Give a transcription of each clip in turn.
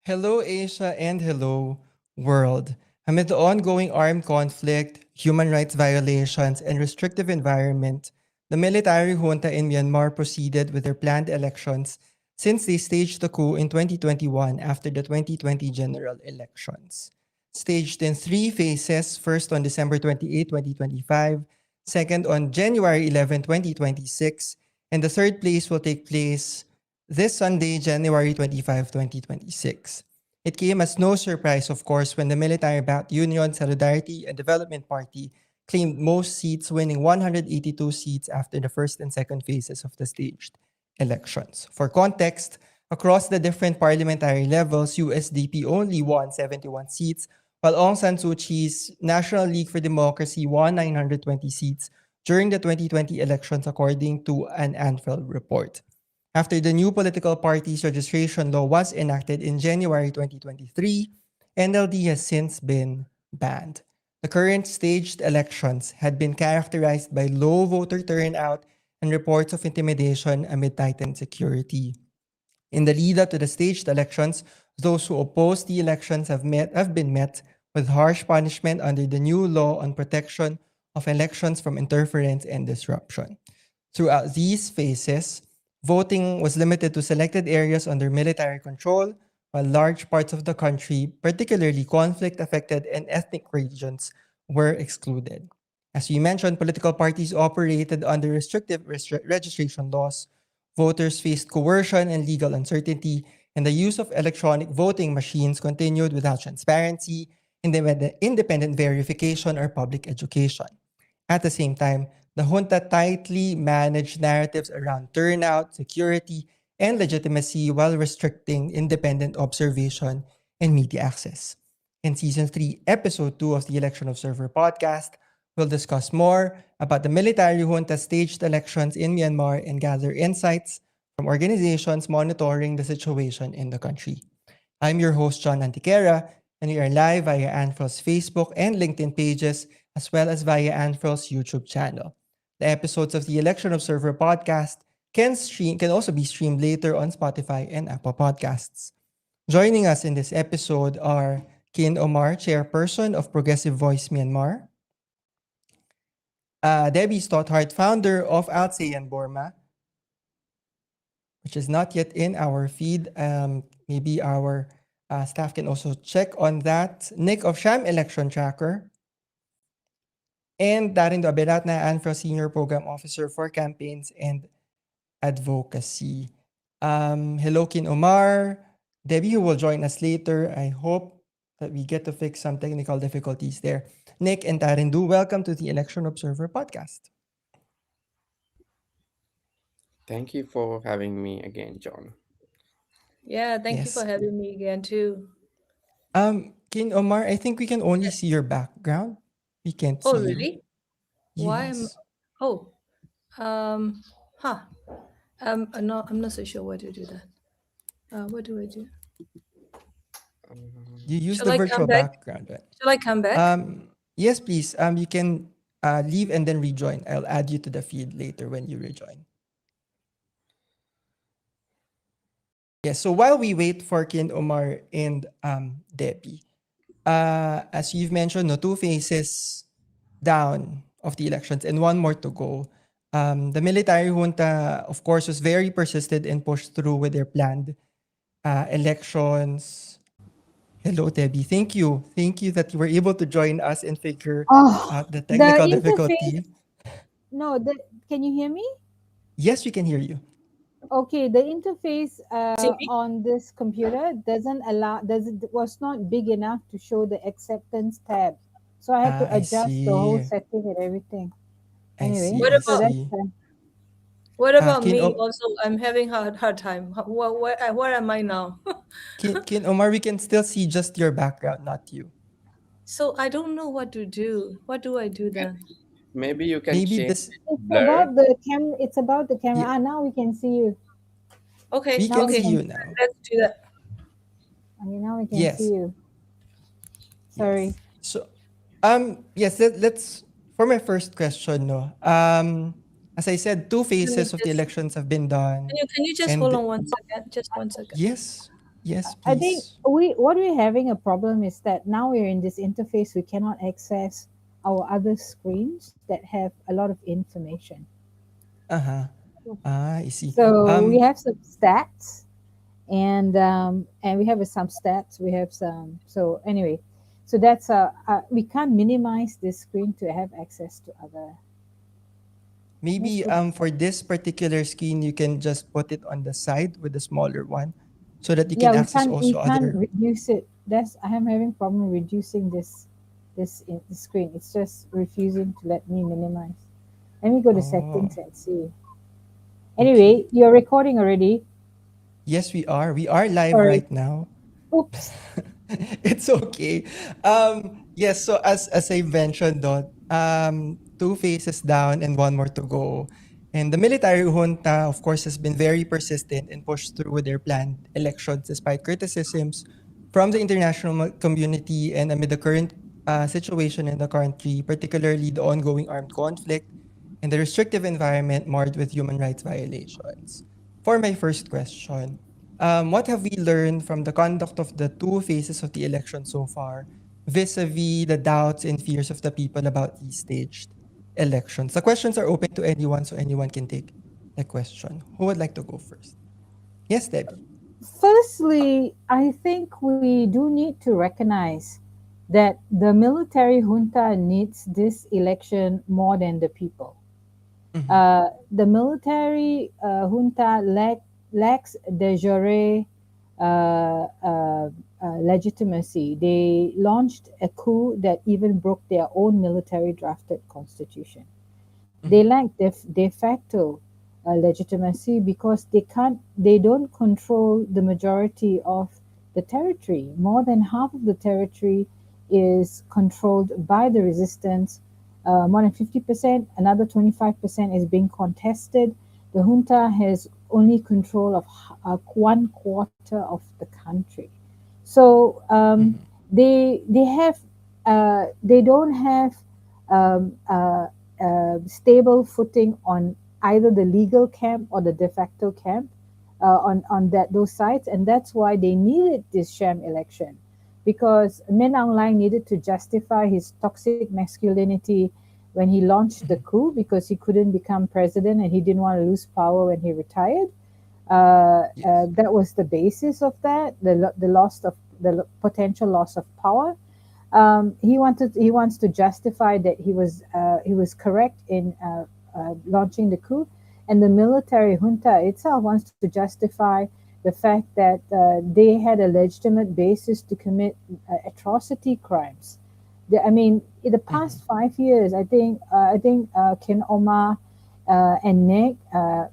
Hello, Asia, and hello, world. Amid the ongoing armed conflict, human rights violations, and restrictive environment, the military junta in Myanmar proceeded with their planned elections since they staged the coup in 2021 after the 2020 general elections. Staged in three phases, first on December 28, 2025, second on January 11, 2026, and the third place will take place this Sunday, January 25, 2026. It came as no surprise, of course, when the military-backed Union Solidarity and Development Party claimed most seats, winning 182 seats after the first and second phases of the staged elections. For context, across the different parliamentary levels, USDP only won 71 seats, while Aung San Suu Kyi's National League for Democracy won 920 seats during the 2020 elections, according to an ANFREL report. After the new political parties registration law was enacted in January 2023, NLD has since been banned. The current staged elections had been characterized by low voter turnout and reports of intimidation amid tightened security. In the lead up to the staged elections, those who opposed the elections have been met with harsh punishment under the new law on protection of elections from interference and disruption. Throughout these phases, voting was limited to selected areas under military control, while large parts of the country, particularly conflict-affected and ethnic regions, were excluded. As we mentioned, political parties operated under restrictive registration laws. Voters faced coercion and legal uncertainty, and the use of electronic voting machines continued without transparency, independent verification, or public education. At the same time, the junta tightly managed narratives around turnout, security, and legitimacy while restricting independent observation and media access. In Season 3, Episode 2 of the Election Observer podcast, we'll discuss more about the military junta staged elections in Myanmar and gather insights from organizations monitoring the situation in the country. I'm your host, John Antiquera, and we are live via ANFREL's Facebook and LinkedIn pages, as well as via ANFREL's YouTube channel. The episodes of the Election Observer podcast can also be streamed later on Spotify and Apple Podcasts. Joining us in this episode are Khin Ohmar, Chairperson of Progressive Voice Myanmar, Debbie Stothard, founder of ALTSEAN-Burma, which is not yet in our feed. Maybe our staff can also check on that. Nick of Sham Election Tracker, and Tharindu Abeyrathna, ANFREL Senior Program Officer for Campaigns and Advocacy. Hello, Khin Ohmar. Debbie, who will join us later. I hope that we get to fix some technical difficulties there. Nick and Tharindu, welcome to the Election Observer podcast. Thank you for having me again, John. Yeah, thank you for Yes. having me again too. Khin Ohmar, I think we can only see your background. We can't Oh, see you. really? Why am Yes. Oh, um, huh. I'm not so sure why to do that. What do I do? You use Shall the I come virtual back? background, right? Shall I come back? Yes, please. You can leave and then rejoin. I'll add you to the feed later when you rejoin. Yes. So while we wait for Khin Ohmar and Debbie, as you've mentioned, no, two phases down of the elections and one more to go. The military junta, of course, was very persistent and pushed through with their planned elections. Hello, Debbie. Thank you. Thank you that you were able to join us and figure Oh, out the the technical interface. difficulty. No, can you hear me? Yes, we can hear you. Okay, the interface See me? on this computer was not big enough to show the acceptance tab, so I had to I adjust the whole see. setting and everything. I Anyway, see. What I so about that's see. what about Kin, me? o- Also, I'm having hard time. Where am I now? Kin Omar, we can still see just your background, not you. So I don't know what to do. What do I do then? Maybe you can Maybe change this. blur. it's about the camera. Yeah, Now we can see you. Okay, we Now can we see okay. can. you now. Let's do that. Okay, now we can see Yes. you. Sorry. Yes. So, yes. Let's for my first question. No. As I said, two Let me phases of the just elections have been done, can you just hold and on 1 second? Just 1 second. yes, Yes, I think please. what we're having a problem is that now we're in this interface, we cannot access our other screens that have a lot of information. Uh-huh. Ah, I see. So we have some stats, and we have some stats. We have some. So anyway, so that's we can't minimize this screen to have access to other. Let's maybe go. for this particular screen you can just put it on the side with the smaller one so that you Yeah, can we access can't we also can't other. reduce it. That's I am having problem reducing the screen. It's just refusing to let me minimize. Let me go to Oh, settings and see. okay. Anyway, you're recording already. Yes, we are. We are live Sorry. right now. Oops. It's okay. Yes, so as I mentioned, Dot, two phases down and one more to go. And the military junta, of course, has been very persistent and pushed through with their planned elections despite criticisms from the international community and amid the current situation in the country, particularly the ongoing armed conflict and the restrictive environment marred with human rights violations. For my first question, what have we learned from the conduct of the two phases of the election so far, vis-a-vis the doubts and fears of the people about these staged elections? The questions are open to anyone, so anyone can take the question. Who would like to go first? Yes, Debbie. Firstly, I think we do need to recognize that the military junta needs this election more than the people. Mm-hmm. The military junta lacks de jure legitimacy. They launched a coup that even broke their own military drafted constitution. They Mm-hmm. lack de facto legitimacy because they don't control the majority of the territory. More than half of the territory is controlled by the resistance. More than 50%, another 25% is being contested. The junta has only control of 1/4 of the country. So Mm-hmm. they don't have um, stable footing on either the legal camp or the de facto camp on that those sides, and that's why they needed this sham election, because Min Aung Hlaing needed to justify his toxic masculinity when he launched the coup because he couldn't become president and he didn't want to lose power when he retired. Yes. That was the basis of that, the loss of the potential loss of power. He wants to justify that he was correct in launching the coup, and the military junta itself wants to justify the fact that they had a legitimate basis to commit atrocity crimes. I mean, in the Mm-hmm. past 5 years, I think Ken Omar and Nick,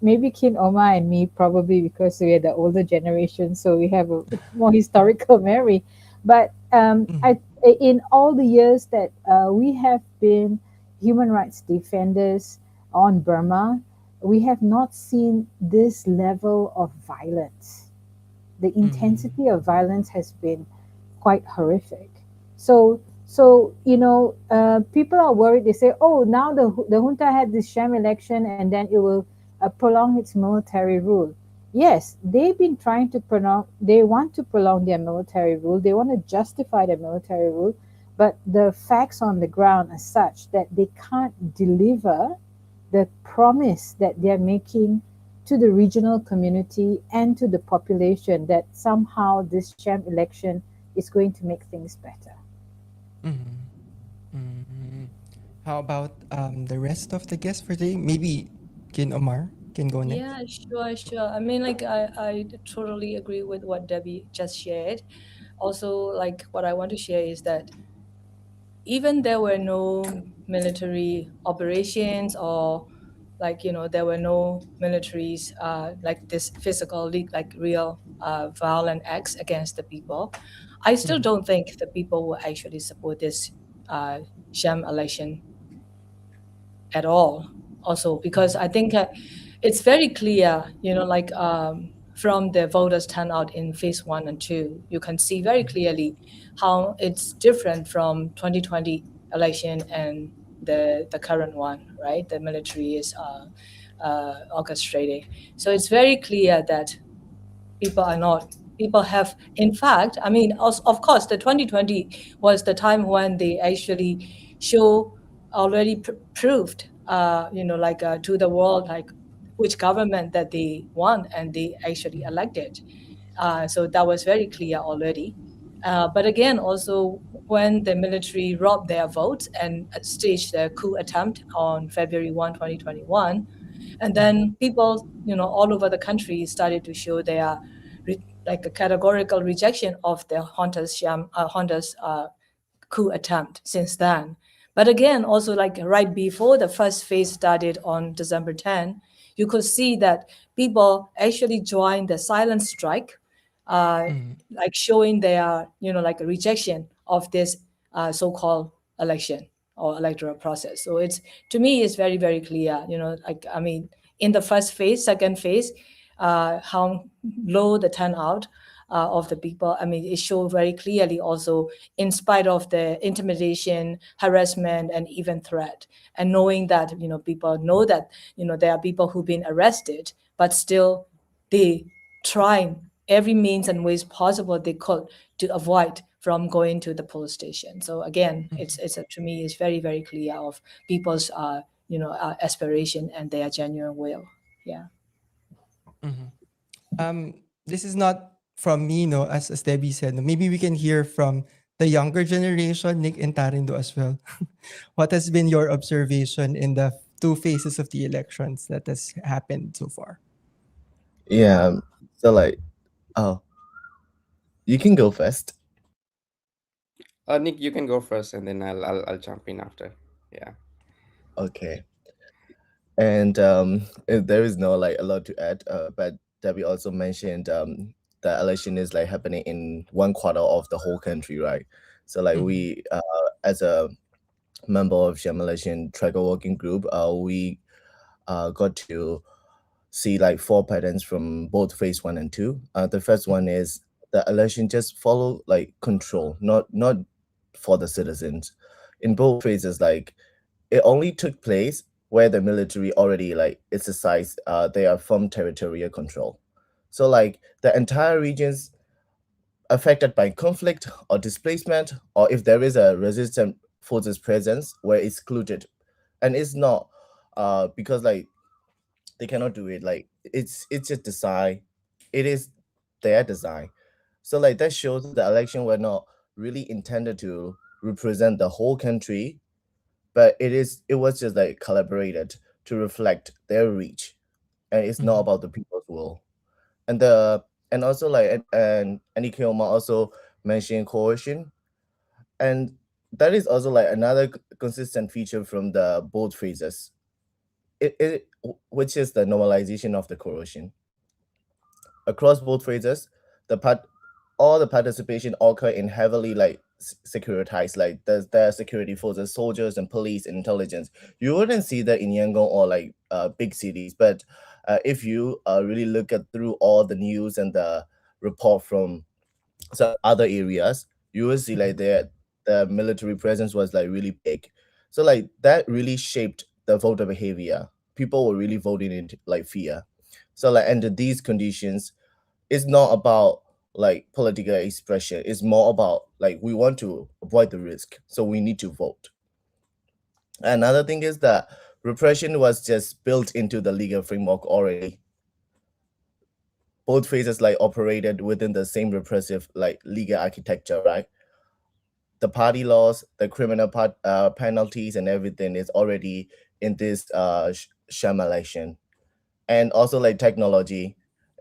maybe Kin Omar and me, probably because we are the older generation, so we have a more historical memory. But Mm-hmm. in all the years that we have been human rights defenders on Burma, we have not seen this level of violence. The Mm-hmm. intensity of violence has been quite horrific. So people are worried. They say, "Oh, now the junta had this sham election, and then it will prolong its military rule." Yes, they've been trying to prolong. They want to prolong their military rule. They want to justify their military rule, but the facts on the ground are such that they can't deliver the promise that they're making to the regional community and to the population that somehow this sham election is going to make things better. Mm-hmm. Mm-hmm. How about the rest of the guests for today? Maybe Kin Omar can go next. Yeah, sure, sure. I mean, like, I totally agree with what Debbie just shared. Also, like, what I want to share is that even there were no military operations, or like, there were no militaries, like this physical, like real violent acts against the people, I still Mm-hmm. don't think the people will actually support this uh, sham election at all. Also, because I think it's very clear, like, from the voters turnout in phase 1 and 2, you can see very clearly how it's different from 2020 election and the current one, right? The military is orchestrating. So it's very clear that people are not people have, in fact, I mean, of course, the 2020 was the time when they actually show already proved, to the world, like which government that they won and they actually elected. So that was very clear already. But again, also when the military robbed their votes and staged a coup attempt on February 1, 2021, and then people, all over the country started to show their like a categorical rejection of the Honda's coup attempt since then. But again, also like right before the first phase started on December 10, you could see that people actually joined the silent strike, uh, like showing their, like a rejection of this so-called election or electoral process. So it's, to me, it's very, very clear, like, I mean, in the first phase, second phase, how low the turnout of the people. I mean, it showed very clearly also, in spite of the intimidation, harassment, and even threat. And knowing that, people know that, there are people who've been arrested, but still they trying every means and ways possible they could to avoid from going to the police station. So again, to me, it's very, very clear of people's, aspiration and their genuine will. Yeah. This is not from me, no, as Debbie said. No. Maybe we can hear from the younger generation, Nick and Tarindo as well. What has been your observation in the two phases of the elections that has happened so far? Yeah. So like, oh, you can go first. Nick, you can go first, and then I'll jump in after. Yeah. Okay. And there is no like a lot to add. But Debbie also mentioned the election is like happening in 1/4 of the whole country, right? So like we as a member of Sham election tracker working group, we got to see like four patterns from both phase one and two. The first one is the election just follow like control, not for the citizens. In both phases, like it only took place where the military already like exercised their firm territorial control. So like the entire regions affected by conflict or displacement, or if there is a resistant forces presence, were excluded, and it's not because like they cannot do it. Like it's just design. It is their design. So like that shows the election were not really intended to represent the whole country, but it was just like collaborated to reflect their reach, and it's not about the people's will. And the and also like and Aniki Omar also mentioned coercion, and that is also like another consistent feature from the both phases. It which is the normalization of the coercion across both phases. The part all the participation occur in heavily like securitized, like the security forces, soldiers and police and intelligence. You wouldn't see that in Yangon or like big cities, but if you really look at through all the news and the report from some other areas, you will see like the military presence was like really big. So like that really shaped the voter behavior. People were really voting in like fear. So like under these conditions, it's not about like political expression. It's more about like we want to avoid the risk, so we need to vote. Another thing is that repression was just built into the legal framework already. Both phases like operated within the same repressive like legal architecture, right? The party laws, the criminal penalties, and everything is already in this sham election. And also like technology,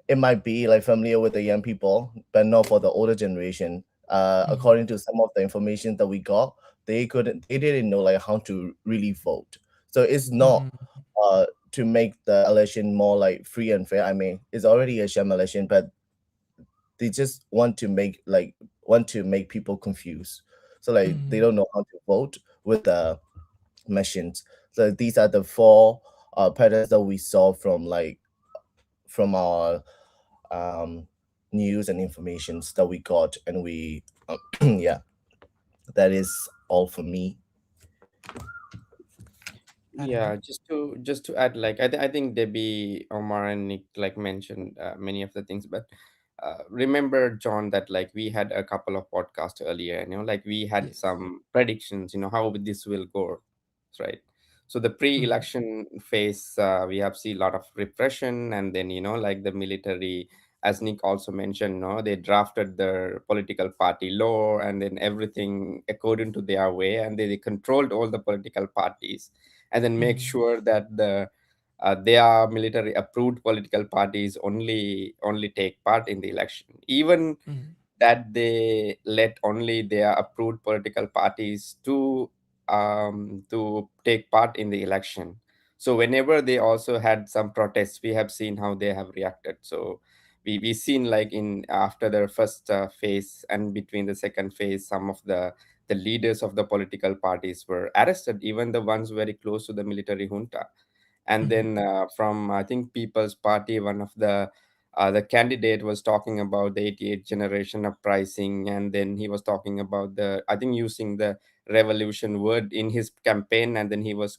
it might be like familiar with the young people, but not for the older generation. According to some of the information that we got, they didn't know like how to really vote. So it's not to make the election more like free and fair. I mean, it's already a sham election, but they just want to make people confused. So like they don't know how to vote with the machines. So these are the four patterns that we saw from our um, news and informations that we got, and we yeah, that is all for me. Yeah, just to add, like I think Debbie, Omar, and Nick like mentioned many of the things, but remember, John, that like we had a couple of podcasts earlier, like we had Yes. some predictions, how this will go, right? So the Mhm. pre-election phase, we have seen a lot of repression, and then like the military, as Nick also mentioned, no, they drafted their political party law, and then everything according to their way, and they controlled all the political parties, and then make Mhm. sure that their military approved political parties only take part in the election, even Mhm. that they let only their approved political parties to take part in the election. So whenever they also had some protests, we have seen how they have reacted. So we seen like in after the first phase and between the second phase, some of the leaders of the political parties were arrested, even the ones very close to the military junta. And Mhm. then from I think People's Party, one of the candidate was talking about the 88th generation of pricing, and then he was talking about the, I think, using the revolution word in his campaign, and then he was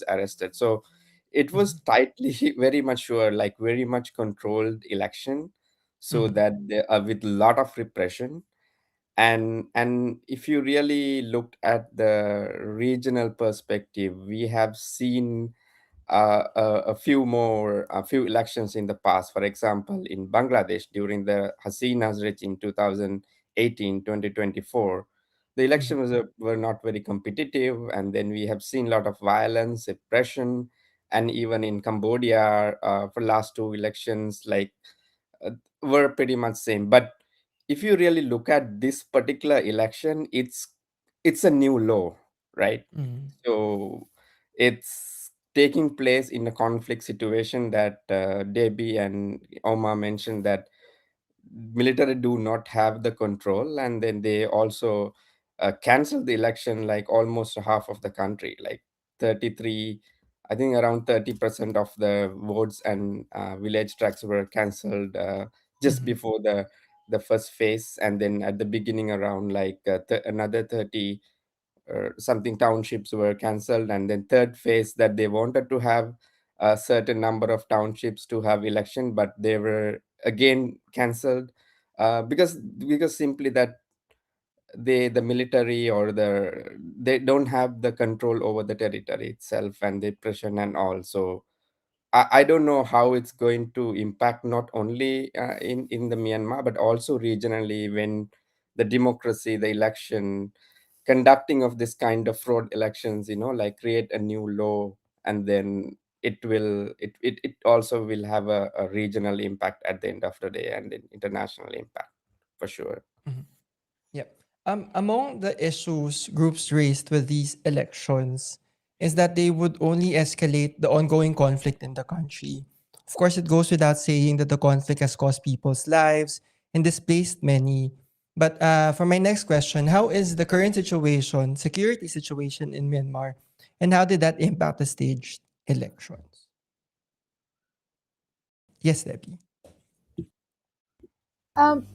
arrested. So it was Mhm. tightly very much sure, like very much controlled election, so Mhm. that with a lot of repression. And if you really looked at the regional perspective, we have seen a few elections in the past. For example, in Bangladesh during the Hasina's regime in 2018, 2024, the Mhm. elections were not very competitive, and then we have seen a lot of violence, oppression, and even in Cambodia for last two elections, like uh, were pretty much same. But if you really look at this particular election, it's a new law, right? Mhm. So it's taking place in a conflict situation that Debbie and Omar mentioned, that military do not have the control, and then they also cancel the election, like almost half of the country, like 33, I think around 30% of the votes and village tracks were cancelled just Mhm. before the first phase, and then at the beginning around like another 30 something townships were cancelled, and then third phase that they wanted to have a certain number of townships to have election, but they were again cancelled because simply that the military or they don't have the control over the territory itself and the pressure and all. So I don't know how it's going to impact not only in the Myanmar, but also regionally, when the democracy, the election conducting of this kind of fraud elections, like create a new law, and then it also will have a regional impact at the end of the day, and an international impact for sure. Mhm. Yep. Among the issues groups raised with these elections is that they would only escalate the ongoing conflict in the country. Of course, it goes without saying that the conflict has cost people's lives and displaced many. But for my next question, how is the current situation, security situation in Myanmar, and how did that impact the staged elections? Yes, Debbie. Um,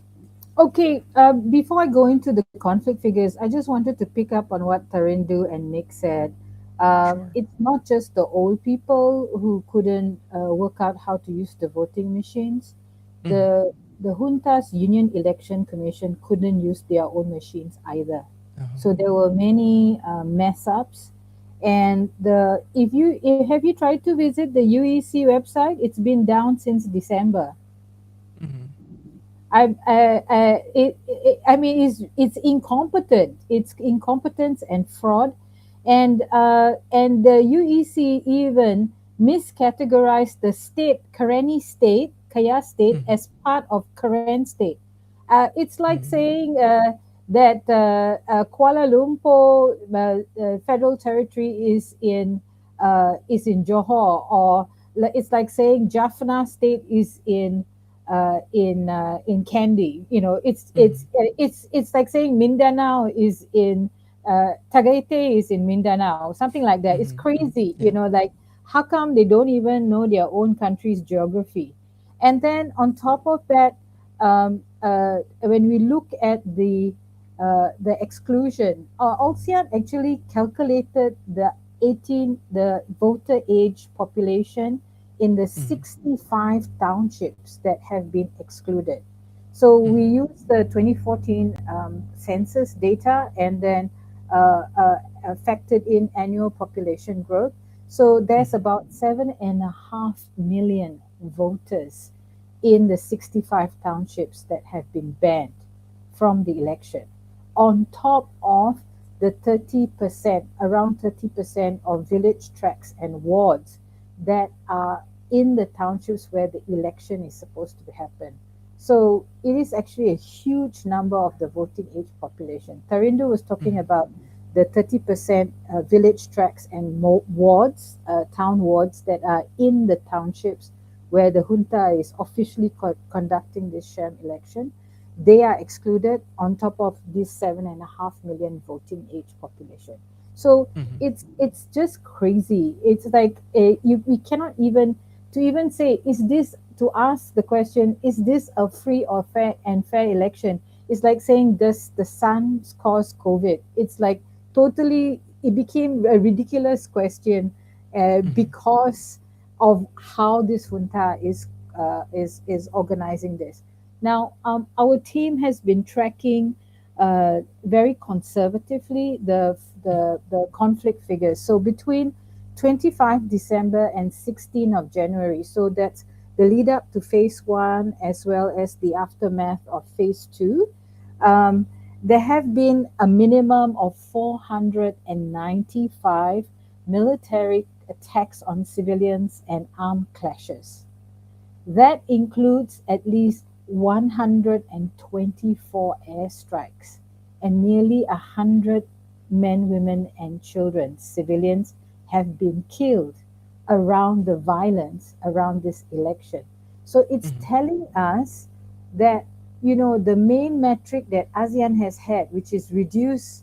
okay, before I go into the conflict figures, I just wanted to pick up on what Tharindu and Nick said. Sure. It's not just the old people who couldn't work out how to use the voting machines. Mm-hmm. The junta's Union Election Commission couldn't use their own machines either. So Oh. there were many mess ups. And the if you have you tried to visit the UEC website? It's been down since December. Mm-hmm. I mean, it's incompetent. It's incompetence and fraud, and the UEC even miscategorized the state, Karenni state, Kaya state, Mm-hmm. as part of Karen state. It's like Mm-hmm. saying that Kuala Lumpur federal territory is in Johor, or it's like saying Jaffna state is in Kandy. You know, Mm-hmm. it's like saying Mindanao is in Tagaytay is in Mindanao, something like that. It's Mm-hmm. Mm-hmm. crazy. You Yeah. know, like how come they don't even know their own country's geography? And then on top of that, when we look at the exclusion, ALTSEAN actually calculated the voter age population in the Mm-hmm. 65 townships that have been excluded. So we use the 2014 census data and then factored in annual population growth. So there's about 7.5 million voters in the 65 townships that have been banned from the election, on top of the 30%, around 30% of village tracts and wards that are in the townships where the election is supposed to happen. So it is actually a huge number of the voting age population. Tharindu was talking about the 30% village tracts and wards, town wards that are in the townships where the junta is officially conducting this sham election. They are excluded on top of this 7.5 million voting age population. So it's just crazy. It's like we cannot even to even say, is this, to ask the question, is this a free or fair election? It's like saying, does the sun cause COVID? It's like totally, it became a ridiculous question because of how this junta is organizing this. Now, our team has been tracking very conservatively the conflict figures. So between 25 December and 16 of January, so that's the lead up to phase 1 as well as the aftermath of phase 2, there have been a minimum of 495 military attacks on civilians and armed clashes. That includes at least 124 airstrikes and nearly 100 men, women, and children, civilians, have been killed around the violence around this election. So it's telling us that, you know, the main metric that ASEAN has had, which is reduce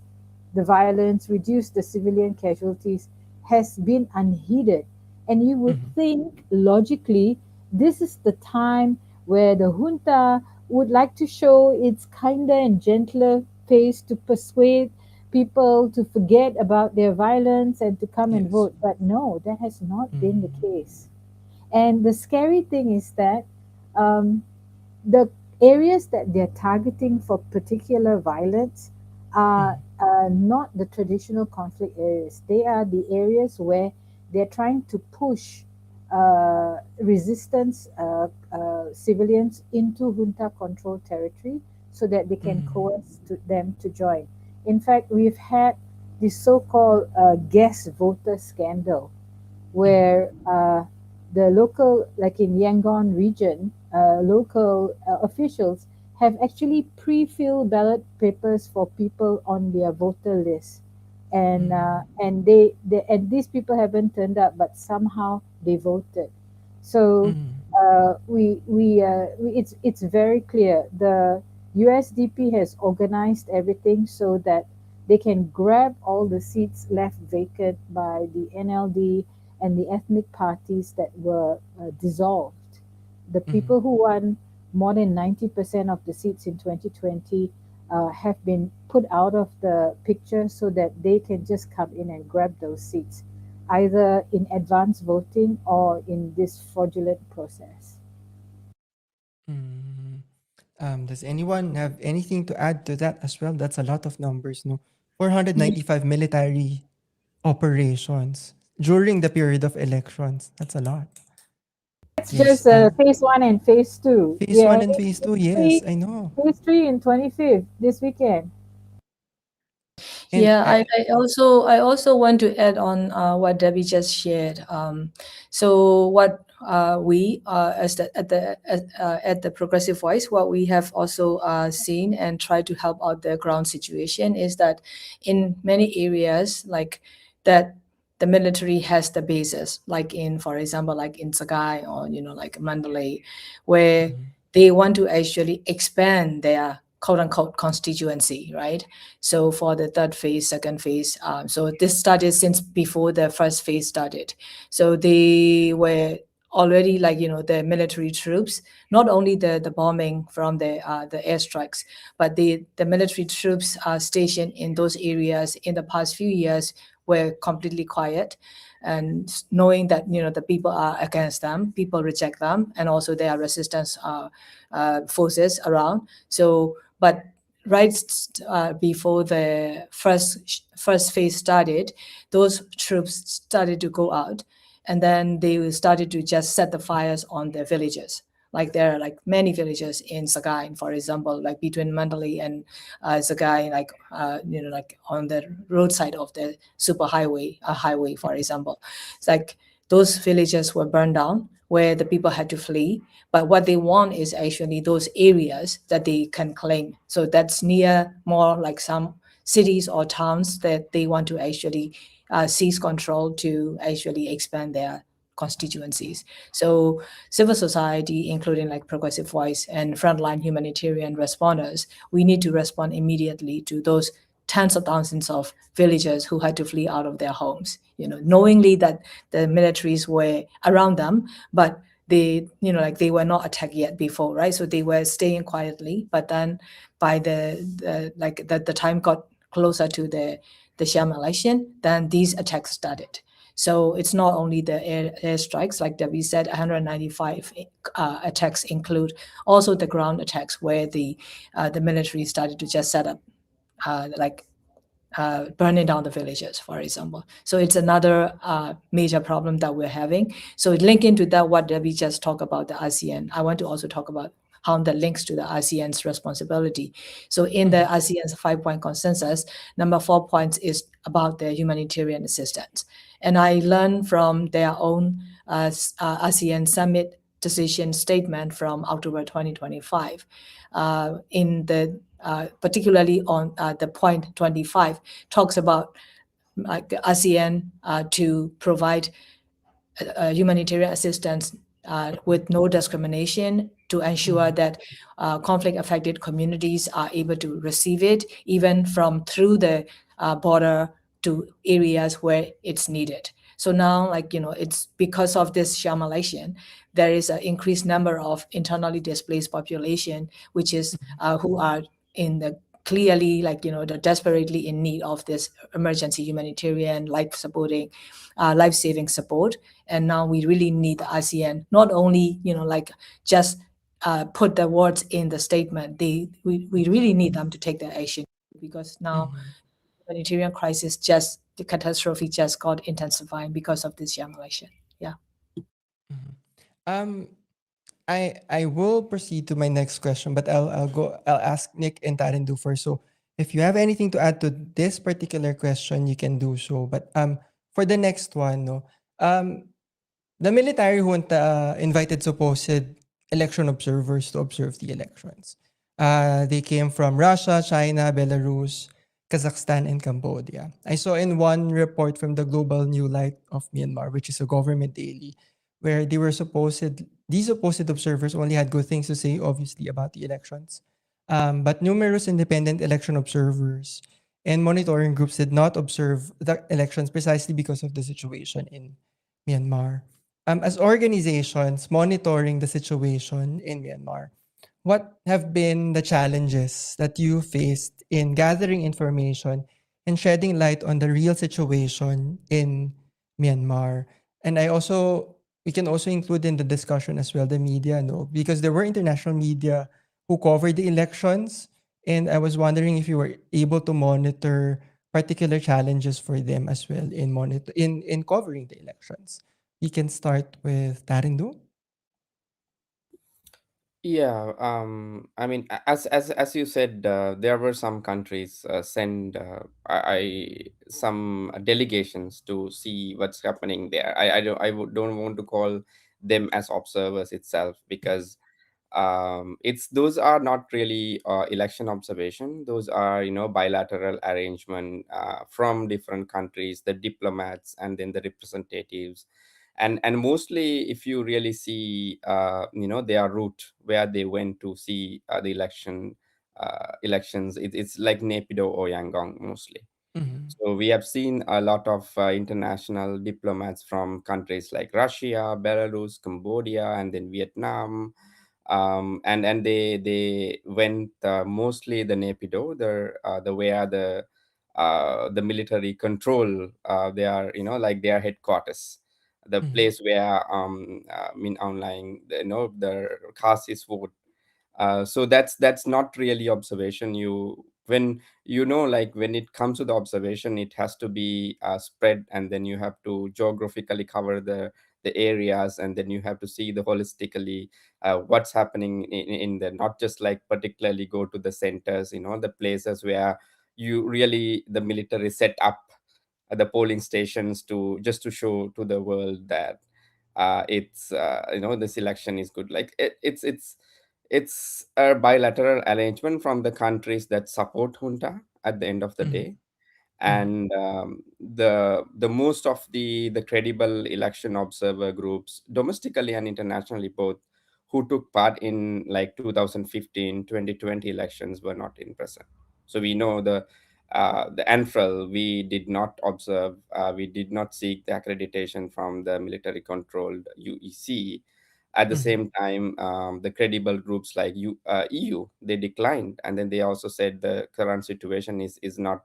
the violence, reduce the civilian casualties, has been unheeded. And you would think, logically, this is the time where the junta would like to show its kinder and gentler face to persuade people to forget about their violence and to come and vote. But no, that has not been the case. And the scary thing is that the areas that they're targeting for particular violence are not the traditional conflict areas. They are the areas where they're trying to push resistance civilians into junta-controlled territory so that they can coerce them to join. In fact, we've had this so-called guest voter scandal where the local, like in Yangon region, local officials have actually pre-filled ballot papers for people on their voter list. And these people haven't turned up, but somehow they voted. So it's very clear. The USDP has organized everything so that they can grab all the seats left vacant by the NLD and the ethnic parties that were dissolved. The people who won more than 90% of the seats in 2020 have been put out of the picture so that they can just come in and grab those seats, either in advance voting or in this fraudulent process. Does anyone have anything to add to that as well? That's a lot of numbers, no? 495 military operations during the period of elections. That's a lot. It's Yes. just phase 1 and phase 2. Phase 1 and phase 2, yes, I know. Phase 3 in 25th this weekend. And Yeah, I also want to add on what Debbie just shared. So what we as at the Progressive Voice, what we have also seen and tried to help out the ground situation is that in many areas like that, the military has the bases, like in, for example, like in Sagai or like Mandalay, where they want to actually expand their quote unquote constituency, right? So for the third phase, second phase, so this started since before the first phase started. So they were already the military troops, not only the bombing from the airstrikes, but the military troops stationed in those areas in the past few years were completely quiet, and knowing that the people are against them, people reject them, and also there are resistance forces around. So, but right before the first phase started, those troops started to go out, and then they started to just set the fires on the villages. Like there are like many villages in Sagaing, for example, like between Mandalay and Sagaing, like like on the roadside of the super highway, highway, for example. It's like those villages were burned down where the people had to flee. But what they want is actually those areas that they can claim. So that's near more like some cities or towns that they want to actually seize control to actually expand their constituencies. So civil society, including like Progressive Voice and frontline humanitarian responders, we need to respond immediately to those tens of thousands of villagers who had to flee out of their homes, knowingly that the militaries were around them, but they, like they were not attacked yet before, right? So they were staying quietly, but then by the time got closer to the Sham election, then these attacks started. So it's not only the air strikes, like Debbie said, 195 attacks include also the ground attacks where the military started to just set up like burning down the villages, for example. So it's another major problem that we're having. So link into that, what we just talked about the ASEAN, I want to also talk about how that links to the ASEAN's responsibility. So in the ASEAN's 5-point consensus, number 4 points is about the humanitarian assistance. And I learned from their own ASEAN summit decision statement from October 2025 in the particularly on the point 25, talks about like ASEAN to provide humanitarian assistance with no discrimination to ensure that conflict-affected communities are able to receive it, even from through the border to areas where it's needed. So now, like, it's because of this Sham election, there is an increased number of internally displaced population, which is who are in the clearly, like, they're desperately in need of this emergency humanitarian life-saving support. And now we really need the ASEAN, not only, like just put the words in the statement. We really need them to take the action, because now humanitarian crisis, just the catastrophe just got intensifying because of this young election. Yeah. Mhm. Um, I will proceed to my next question, but I'll ask Nick and Tharindu first. So if you have anything to add to this particular question, you can do so. But for the next one, no, the military junta invited supposed election observers to observe the elections. They came from Russia, China, Belarus, Kazakhstan, and Cambodia. I saw in one report from the Global New Light of Myanmar, which is a government daily, where these supposed observers only had good things to say, obviously, about the elections. But numerous independent election observers and monitoring groups did not observe the elections precisely because of the situation in Myanmar. As organizations monitoring the situation in Myanmar, what have been the challenges that you faced in gathering information and shedding light on the real situation in Myanmar? And we can also include in the discussion as well the media, no, because there were international media who covered the elections, and I was wondering if you were able to monitor particular challenges for them as well in covering the elections. We can start with Tharindu. Yeah, I mean, as you said, there were some countries send some delegations to see what's happening there. Don't want to call them as observers itself, because it's those are not really election observation. Those are, bilateral arrangement from different countries, the diplomats and then the representatives. And mostly, if you really see their route where they went to see the elections, it's like Nepido or Yangon mostly. Mhm. So we have seen a lot of international diplomats from countries like Russia, Belarus, Cambodia, and then Vietnam. And they went mostly the Nepido, the where the the military control their, like their headquarters, the Mhm. place where mean online, the cast is vote. So that's not really observation. When like when it comes to the observation, it has to be spread, and then you have to geographically cover the areas, and then you have to see the holistically what's happening in the, not just like particularly go to the centers, the places where you really the military set up the polling stations to just to show to the world that it's this election is good. Like it's a bilateral arrangement from the countries that support junta at the end of the Mhm. day. Mhm. And the most of the credible election observer groups domestically and internationally both, who took part in like 2015 2020 elections, were not in present. So we know the ANFREL, we did not observe, we did not seek the accreditation from the military controlled UEC. At the Mhm. same time, the credible groups like EU, they declined, and then they also said the current situation is not,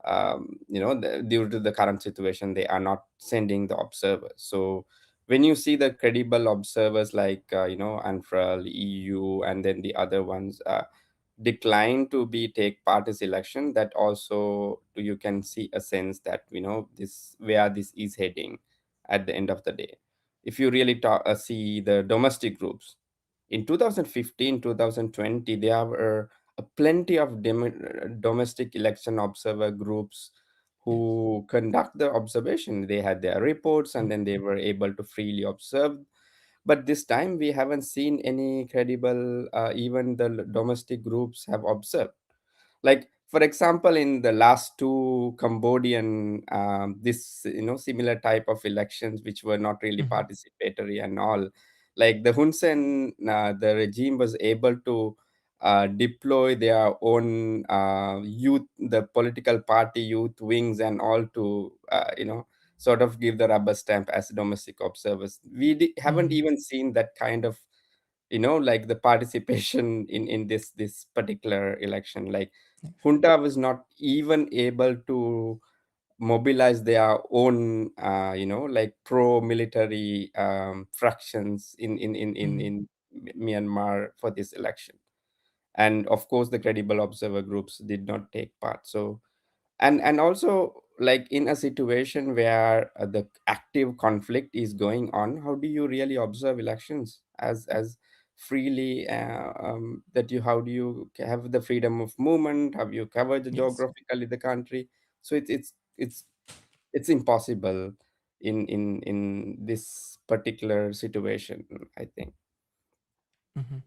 due to the current situation, they are not sending the observers. So when you see the credible observers like ANFREL, EU, and then the other ones decline to be take part in election, that also you can see a sense that this where this is heading at the end of the day. If you really see the domestic groups in 2015 2020, there were plenty of domestic election observer groups Yes. who conduct the observation. They had their reports, and Mhm. then they were able to freely observe. But this time we haven't seen any credible, even the domestic groups have observed. Like for example, in the last two Cambodian this similar type of elections, which were not really Mhm. participatory and all, like the Hun Sen, the regime was able to deploy their own youth, the political party youth wings and all, to sort of give the rubber stamp as domestic observers. Haven't Mhm. even seen that kind of like the participation in this particular election. Like junta was not even able to mobilize their own like pro military fractions Mhm. in Myanmar for this election. And of course the credible observer groups did not take part. So and also, like in a situation where the active conflict is going on, how do you really observe elections as freely, that you how do you have the freedom of movement, have you covered the Yes. geographically the country? So it's it's impossible in this particular situation, I think. Mhm.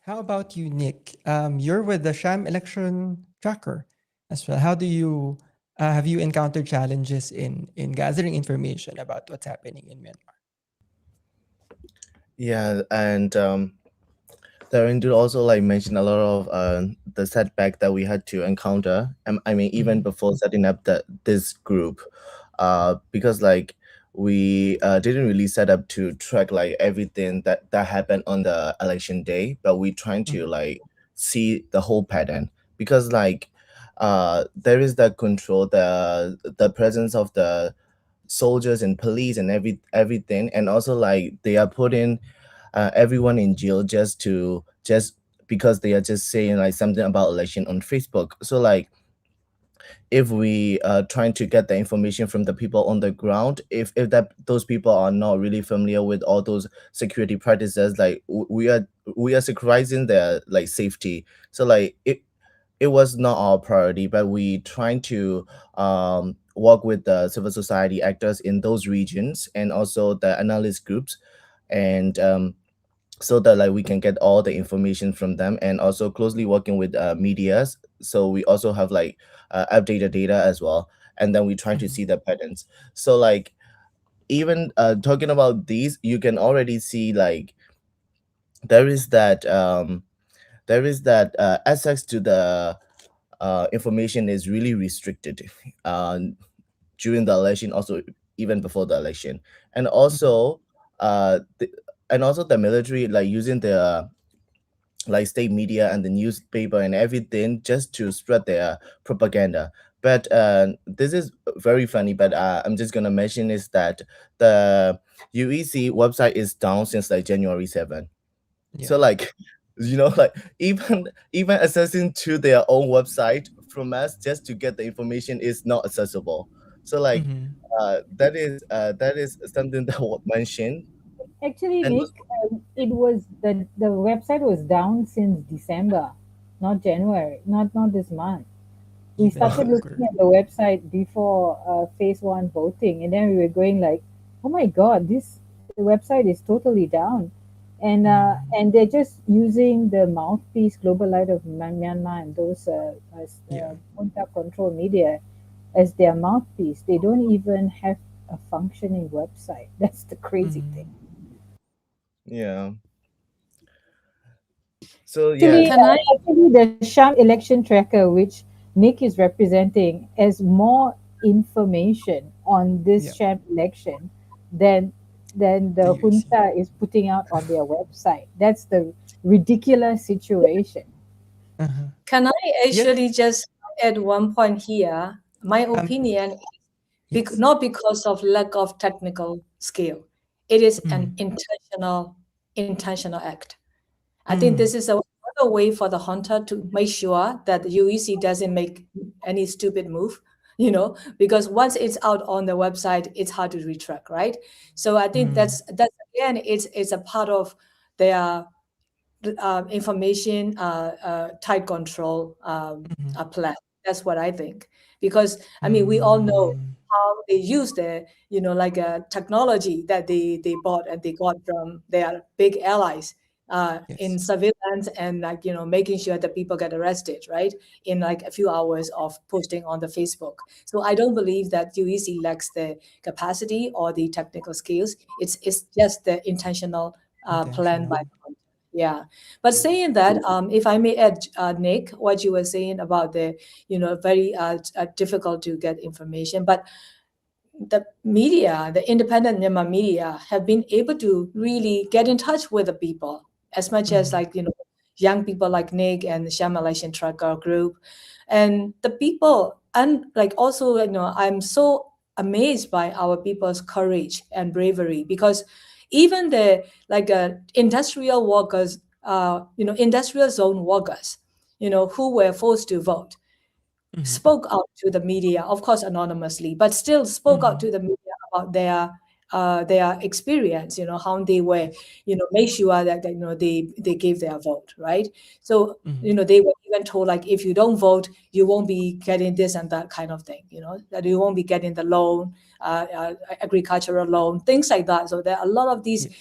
How about you, Nick? You're with the Sham election tracker as well. How do you have you encountered challenges in gathering information about what's happening in Myanmar? Yeah, and Tharindu also like mentioned a lot of the setback that we had to encounter. I mean, even Mhm. before setting up this group, because like we didn't really set up to track like everything that happened on the election day, but we trying to Mhm. like see the whole pattern, because like there is that control, the presence of the soldiers and police and everything, and also like they are putting everyone in jail just because they are just saying like something about election on Facebook. So like if we trying to get the information from the people on the ground, if that those people are not really familiar with all those security practices, like we are sacrificing their like safety. So like it was not our priority, but we trying to work with the civil society actors in those regions and also the analyst groups, and so that like we can get all the information from them, and also closely working with medias, so we also have like updated data as well, and then we try to Mhm. see the patterns. So like even talking about these, you can already see like there is that access to the information is really restricted uh, during the election, also even before the election, and Mhm. also the military like using the like state media and the newspaper and everything just to spread their propaganda. But this is very funny. But I'm just gonna mention is that the UEC website is down since like January 7th. So Yeah. like, like even accessing to their own website from us just to get the information is not accessible. So like, Mm-hmm. that is something that was mentioned. Actually, And Nick, it was the website was down since December, not January, not this month. We Even started okay. looking longer. at the website before phase one voting, and then we were going like, "Oh my God, this website is totally down," Mm-hmm. and they're just using the mouthpiece Global Light of Myanmar and those Yeah. junta control media as their mouthpiece. They don't even have a functioning website. That's the crazy thing. Mm-hmm. Yeah. So Actually, yes. Can I? the Sham election tracker, which Nick is representing, has more information on this Yeah. Sham election than The the UEC. junta is putting out on their website. That's the ridiculous situation. Uh-huh. Can I Yes. actually just add one point here? My Um. opinion, Yes. not because of lack of technical skill, it is Mm. an intentional act. I think this Mm. is another way for the hunter to make sure that the UEC doesn't make any stupid move, because once it's out on the website, it's hard to retrack, right? So I think Mm. that's again, it's a part of their information tight control Mm-hmm. plan. That's what I think. Because I mean, we all know Mm. how they use the like a technology that they bought and they got from their big allies in Yes. surveillance and like making sure that people get arrested, right, in like a few hours of posting on the Facebook. So I don't believe that UEC lacks the capacity or the technical skills. It's just the intentional plan by Intentional. yeah. But saying that, if I may add, Nick, what you were saying about the, very difficult to get information, but the media, the independent Myanmar media, have been able to really get in touch with the people as much as Mm-hmm. like young people like Nick and the Sham Malaysian Tracker group, and the people, and like also I'm so amazed by our people's courage and bravery because even the like industrial workers, industrial zone workers, who were forced to vote Mm-hmm. spoke out to the media, of course anonymously, but still spoke out Mm-hmm. to the media about their experience, how they were, make sure that they gave their vote, right? So Mm-hmm. they were even told like if you don't vote, you won't be getting this and that kind of thing, that you won't be getting the loan, agricultural loan, things like that. So there are a lot of these Yes.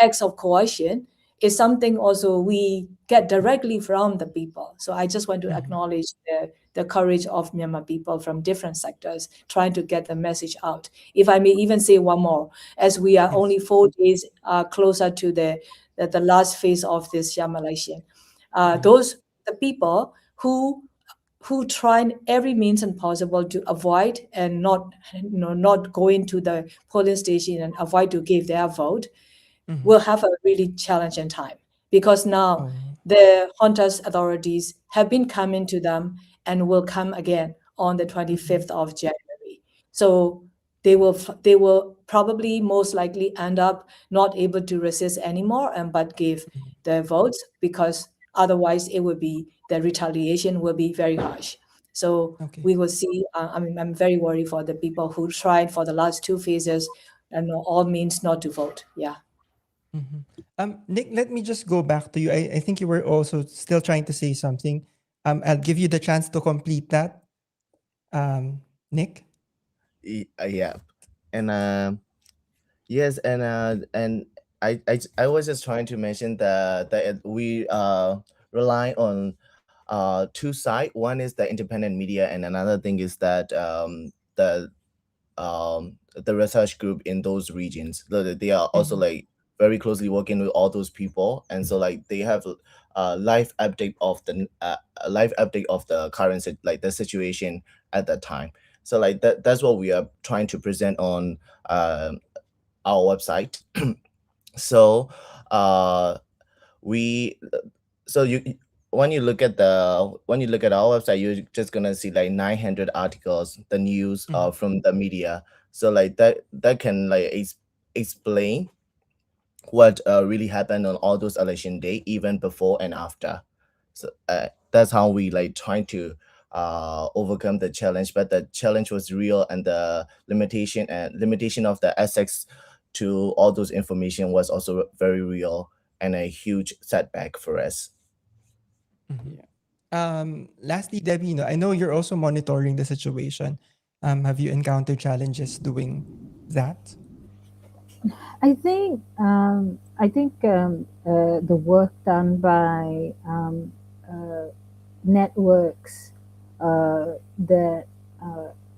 acts of coercion is something also we get directly from the people. So I just want to Mm-hmm. acknowledge the courage of Myanmar people from different sectors trying to get the message out. If I may even say one more, as we are Yes. only 4 days closer to the last phase of this Sham Malaysian, Mm-hmm. those the people who tried every means and possible to avoid and not go into the polling station and avoid to give their vote Mm-hmm. will have a really challenging time because now Oh. the Honduras authorities have been coming to them and will come again on the Mm-hmm. 25th of January. So they will probably most likely end up not able to resist anymore and but give Mm-hmm. their votes because otherwise it would be the retaliation will be very harsh. So Okay. we will see. I mean, I'm very worried for the people who tried for the last two phases and all means not to vote. Yeah. Mm-hmm. Nick, let me just go back to you. I think you were also still trying to say something. I'll give you the chance to complete that. Nick. Yeah. And yes, and I was just trying to mention that we rely on two sides. One is the independent media, and another thing is that the research group in those regions. They are also Mm-hmm. like very closely working with all those people, and so like they have live update of the live update of the current like the situation at that time. So like that's what we are trying to present on our website. So uh we so when you look at our website, you're just gonna see like 900 articles, the news from the media. So like that can like explain what really happened on all those election day, even before and after. So that's how we like trying to overcome the challenge. But the challenge was real, and the limitation of the access to all those information was also very real and a huge setback for us. Yeah. Lastly, Debbie, I know you're also monitoring the situation. Have you encountered challenges doing that? I think the work done by networks that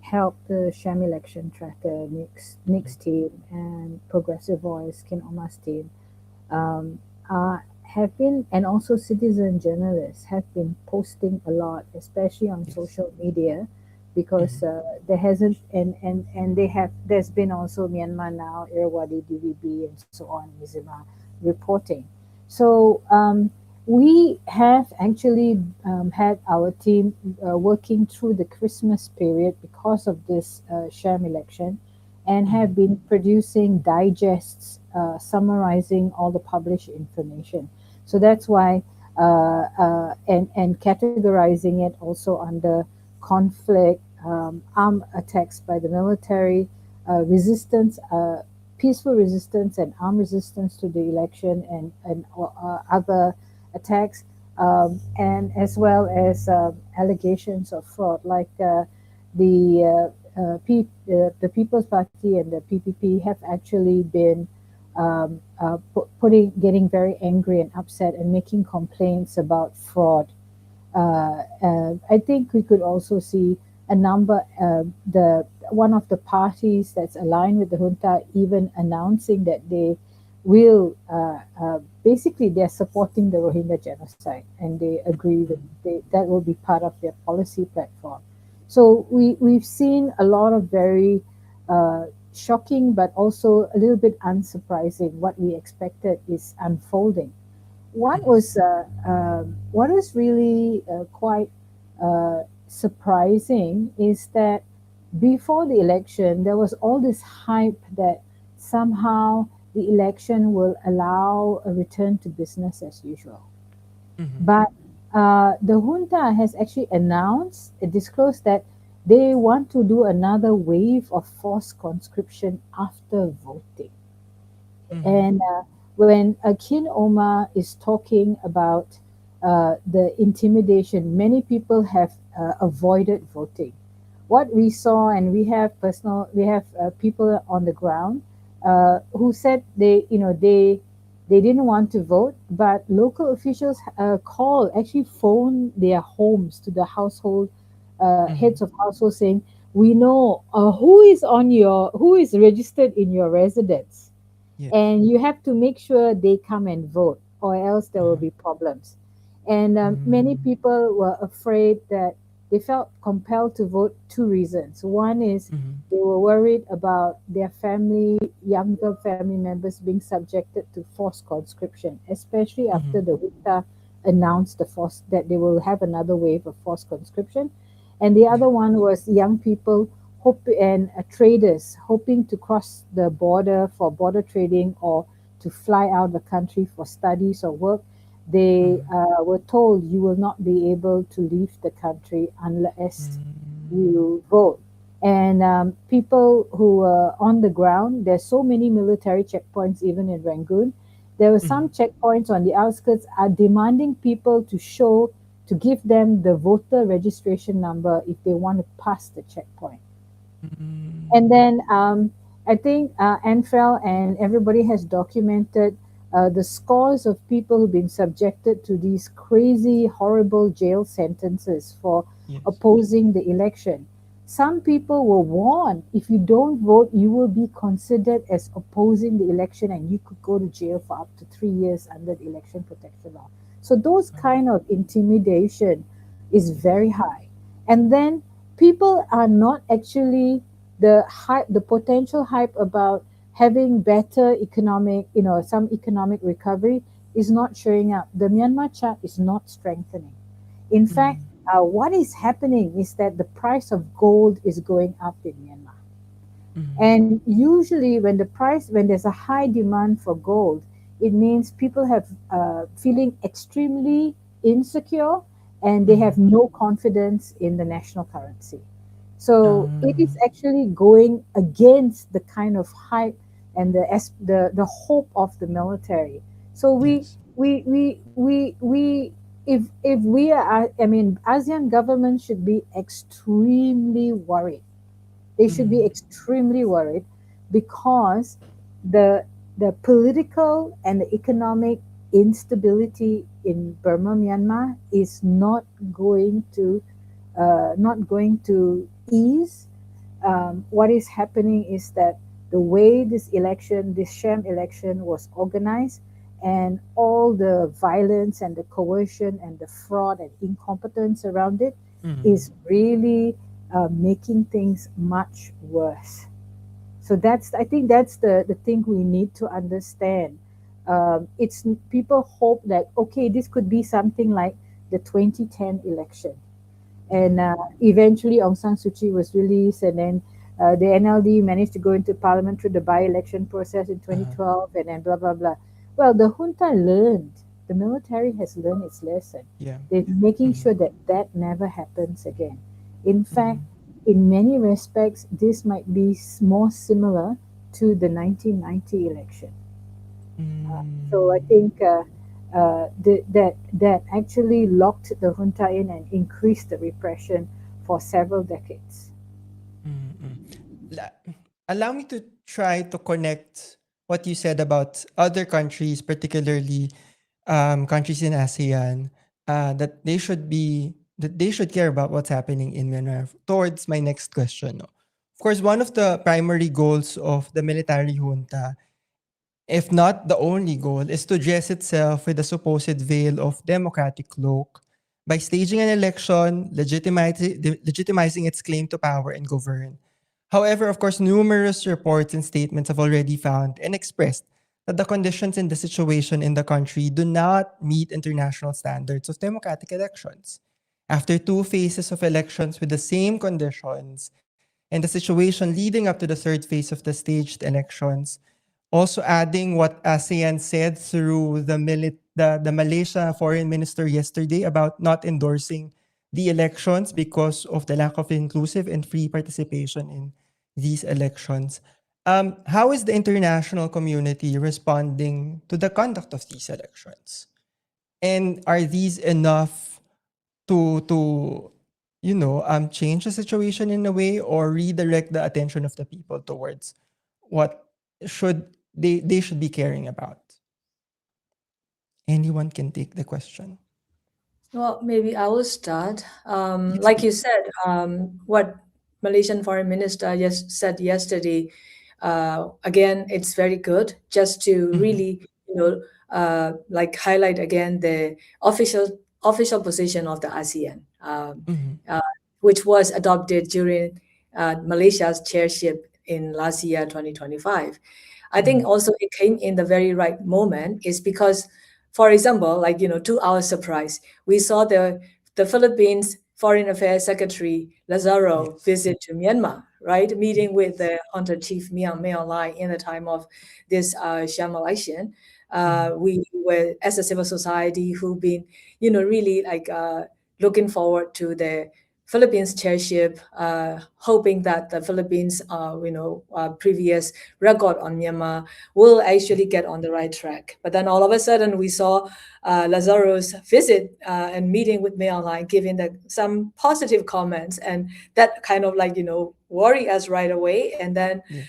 help the Sham election tracker, Nick's team, and Progressive Voice, Khin Omar's team, um, have been, and also citizen journalists have been posting a lot, especially on Yes. social media, because there hasn't, and they have, there's been also Myanmar Now, Irrawaddy, DVB, and so on, Mizima, reporting. So we have actually had our team working through the Christmas period because of this sham election, and have been producing digests summarizing all the published information. So that's why, and categorizing it also under conflict, armed attacks by the military, resistance, peaceful resistance, and armed resistance to the election, and other attacks, and as well as allegations of fraud, like the People's Party and the PPP have actually been getting very angry and upset and making complaints about fraud. I think we could also see a number, the one of the parties that's aligned with the junta even announcing that they will, basically they're supporting the Rohingya genocide, and they agree that that will be part of their policy platform. So we've seen a lot of very shocking, but also a little bit unsurprising. What we expected is unfolding. What was really quite surprising is that before the election, there was all this hype that somehow the election will allow a return to business as usual. But the junta has actually announced, disclosed that they want to do another wave of forced conscription after voting. And when Khin Omar is talking about the intimidation, many people have avoided voting. What we saw, and we have people on the ground who said they didn't want to vote, but local officials actually phone their homes to the household heads of household, saying, "We know who is registered in your residence, Yes. and you have to make sure they come and vote, or else there will be problems." And many people were afraid, that they felt compelled to vote. Two reasons. One is they were worried about their younger family members being subjected to forced conscription, especially after the junta announced that they will have another wave of forced conscription. And the other one was young people and traders hoping to cross the border for border trading, or to fly out of the country for studies or work. They were told, you will not be able to leave the country unless you vote. And people who were on the ground, there's so many military checkpoints even in Rangoon. There were some checkpoints on the outskirts are demanding people to give them the voter registration number if they want to pass the checkpoint. And then I think ANFREL and everybody has documented the scores of people who've been subjected to these crazy, horrible jail sentences for opposing the election. Some people were warned, if you don't vote, you will be considered as opposing the election, and you could go to jail for up to 3 years under the election protection law. So those kind of intimidation is very high. And then people are not actually the potential hype about having better economic, some economic recovery. is not showing up. The Myanmar chart is not strengthening. In fact, what is happening is that the price of gold is going up in Myanmar. And usually, when there's a high demand for gold, it means people have feeling extremely insecure and they have no confidence in the national currency. So it is actually going against the kind of hype and the hope of the military. So Yes. if we are, I mean, ASEAN government should be extremely worried. They should be extremely worried because the the political and the economic instability in Burma, Myanmar is not going to ease. What is happening is that the way this election, this sham election, was organized, and all the violence and the coercion and the fraud and incompetence around it is really making things much worse. So I think that's the thing we need to understand. It's people hope that okay, this could be something like the 2010 election, and eventually Aung San Suu Kyi was released, and then the NLD managed to go into parliament through the by-election process in 2012, and then blah blah blah. Well, the junta learned. The military has learned its lesson. Yeah. They're making sure that that never happens again. In fact, in many respects, this might be more similar to the 1990 election. So I think that actually locked the junta in and increased the repression for several decades. Allow me to try to connect what you said about other countries, particularly countries in ASEAN, that they should care about what's happening in Myanmar towards my next question. No? Of course, one of the primary goals of the military junta, if not the only goal, is to dress itself with a supposed veil of democratic cloak by staging an election, legitimizing its claim to power and govern. However, of course, numerous reports and statements have already found and expressed that the conditions in the situation in the country do not meet international standards of democratic elections. After two phases of elections with the same conditions and the situation leading up to the third phase of the staged elections, also adding what ASEAN said through the Malaysia foreign minister yesterday about not endorsing the elections because of the lack of inclusive and free participation in these elections. How is the international community responding to the conduct of these elections? And are these enough to change the situation in a way or redirect the attention of the people towards what should they should be caring about? Anyone can take the question. Well, maybe I will start. Yes, Like you please. said, what Malaysian Foreign Minister said yesterday, again, it's very good just to really, like highlight again the official position of the ASEAN, uh, which was adopted during Malaysia's chairship in last year, 2025. I think also it came in the very right moment is because, for example, like, to our surprise, we saw the Philippines Foreign Affairs Secretary Lazaro Yes. visit to Myanmar, right? Meeting with the Hunter Chief Myung Lai in the time of this Sham election. We were, as a civil society, who've been, really like looking forward to the Philippines chairship, hoping that the Philippines, previous record on Myanmar will actually get on the right track. But then all of a sudden we saw Lazaro's visit and meeting with May Online, giving some positive comments, and that kind of like, worry us right away. And then Yes.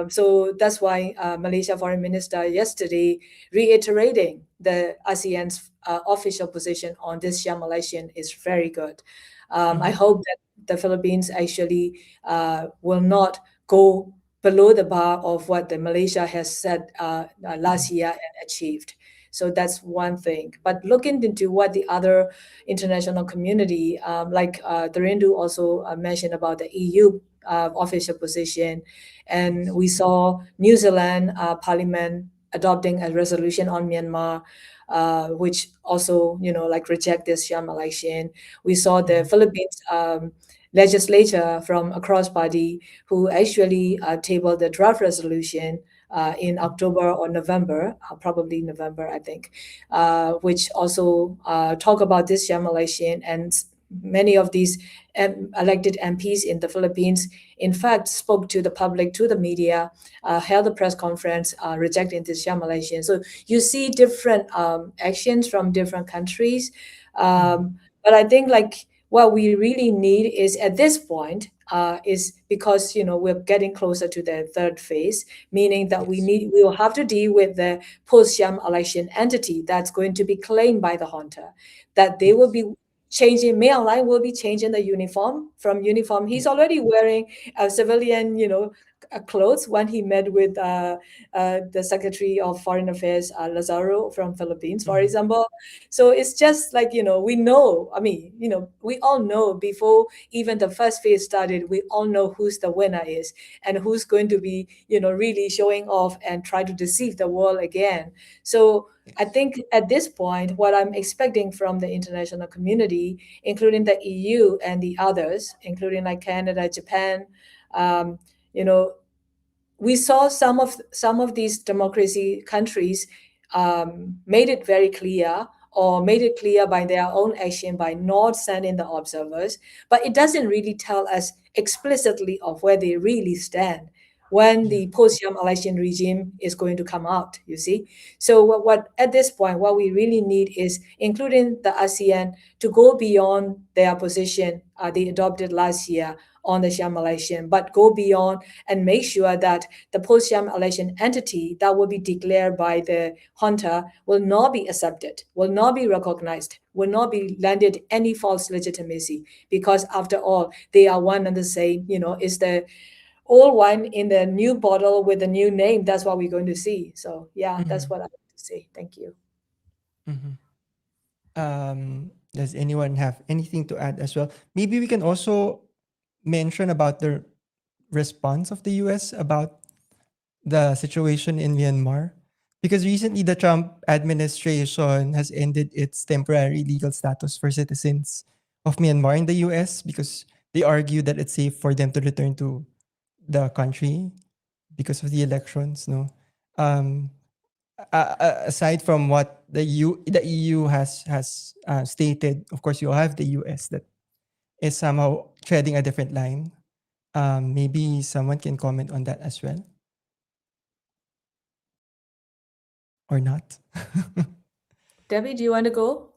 so that's why Malaysia Foreign Minister yesterday reiterating the ASEAN's official position on this Sham election is very good. I hope that the Philippines actually will not go below the bar of what the Malaysia has said last year and achieved. So that's one thing. But looking into what the other international community, like Tharindu also mentioned about the EU official position, and we saw New Zealand Parliament adopting a resolution on Myanmar, which also, like reject this sham election. We saw the Philippines legislature from across party who actually tabled the draft resolution in October or November, probably November, I think, which also talk about this sham election. And many of these elected MPs in the Philippines, in fact, spoke to the public, to the media, held a press conference rejecting this sham election. So you see different actions from different countries. But I think like what we really need is at this point is because we're getting closer to the third phase, meaning that we will have to deal with the post-sham election entity that's going to be claimed by the junta, that they will be changing. May Online will be changing the uniform from uniform. He's already wearing a civilian, clothes when he met with the Secretary of Foreign Affairs, Lazaro from Philippines, for example. So it's just like, we know, I mean, we all know before even the first phase started, we all know who's the winner is and who's going to be, really showing off and try to deceive the world again. So I think at this point, what I'm expecting from the international community, including the EU and the others, including like Canada, Japan, um, you know, we saw some of these democracy countries made it very clear, or made it clear by their own action by not sending the observers, but it doesn't really tell us explicitly of where they really stand when the post-Sham election regime is going to come out, you see. So what at this point, what we really need is, including the ASEAN, to go beyond their position they adopted last year on the Sham election, but go beyond and make sure that the post-Sham election entity that will be declared by the junta will not be accepted, will not be recognized, will not be landed any false legitimacy, because after all, they are one and the same. It's the old wine in the new bottle with a new name. That's what we're going to see. So yeah, that's what I have to say. Thank you. Does anyone have anything to add as well? Maybe we can also mention about the response of the US about the situation in Myanmar. Because recently the Trump administration has ended its temporary legal status for citizens of Myanmar in the US because they argue that it's safe for them to return to the country because of the elections. No, aside from what the EU has stated, of course you have the US that is somehow treading a different line. Maybe someone can comment on that as well, or not. Debbie, do you want to go?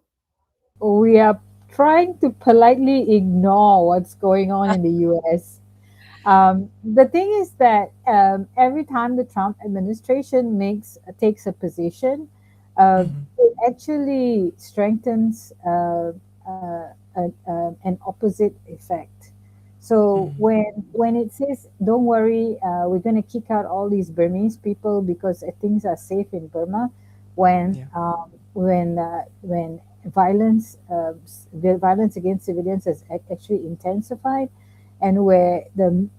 We are trying to politely ignore what's going on in the US. The thing is that every time the Trump administration takes a position, it actually strengthens an opposite effect. So when it says, "Don't worry, we're going to kick out all these Burmese people because things are safe in Burma," when violence against civilians has actually intensified, and where the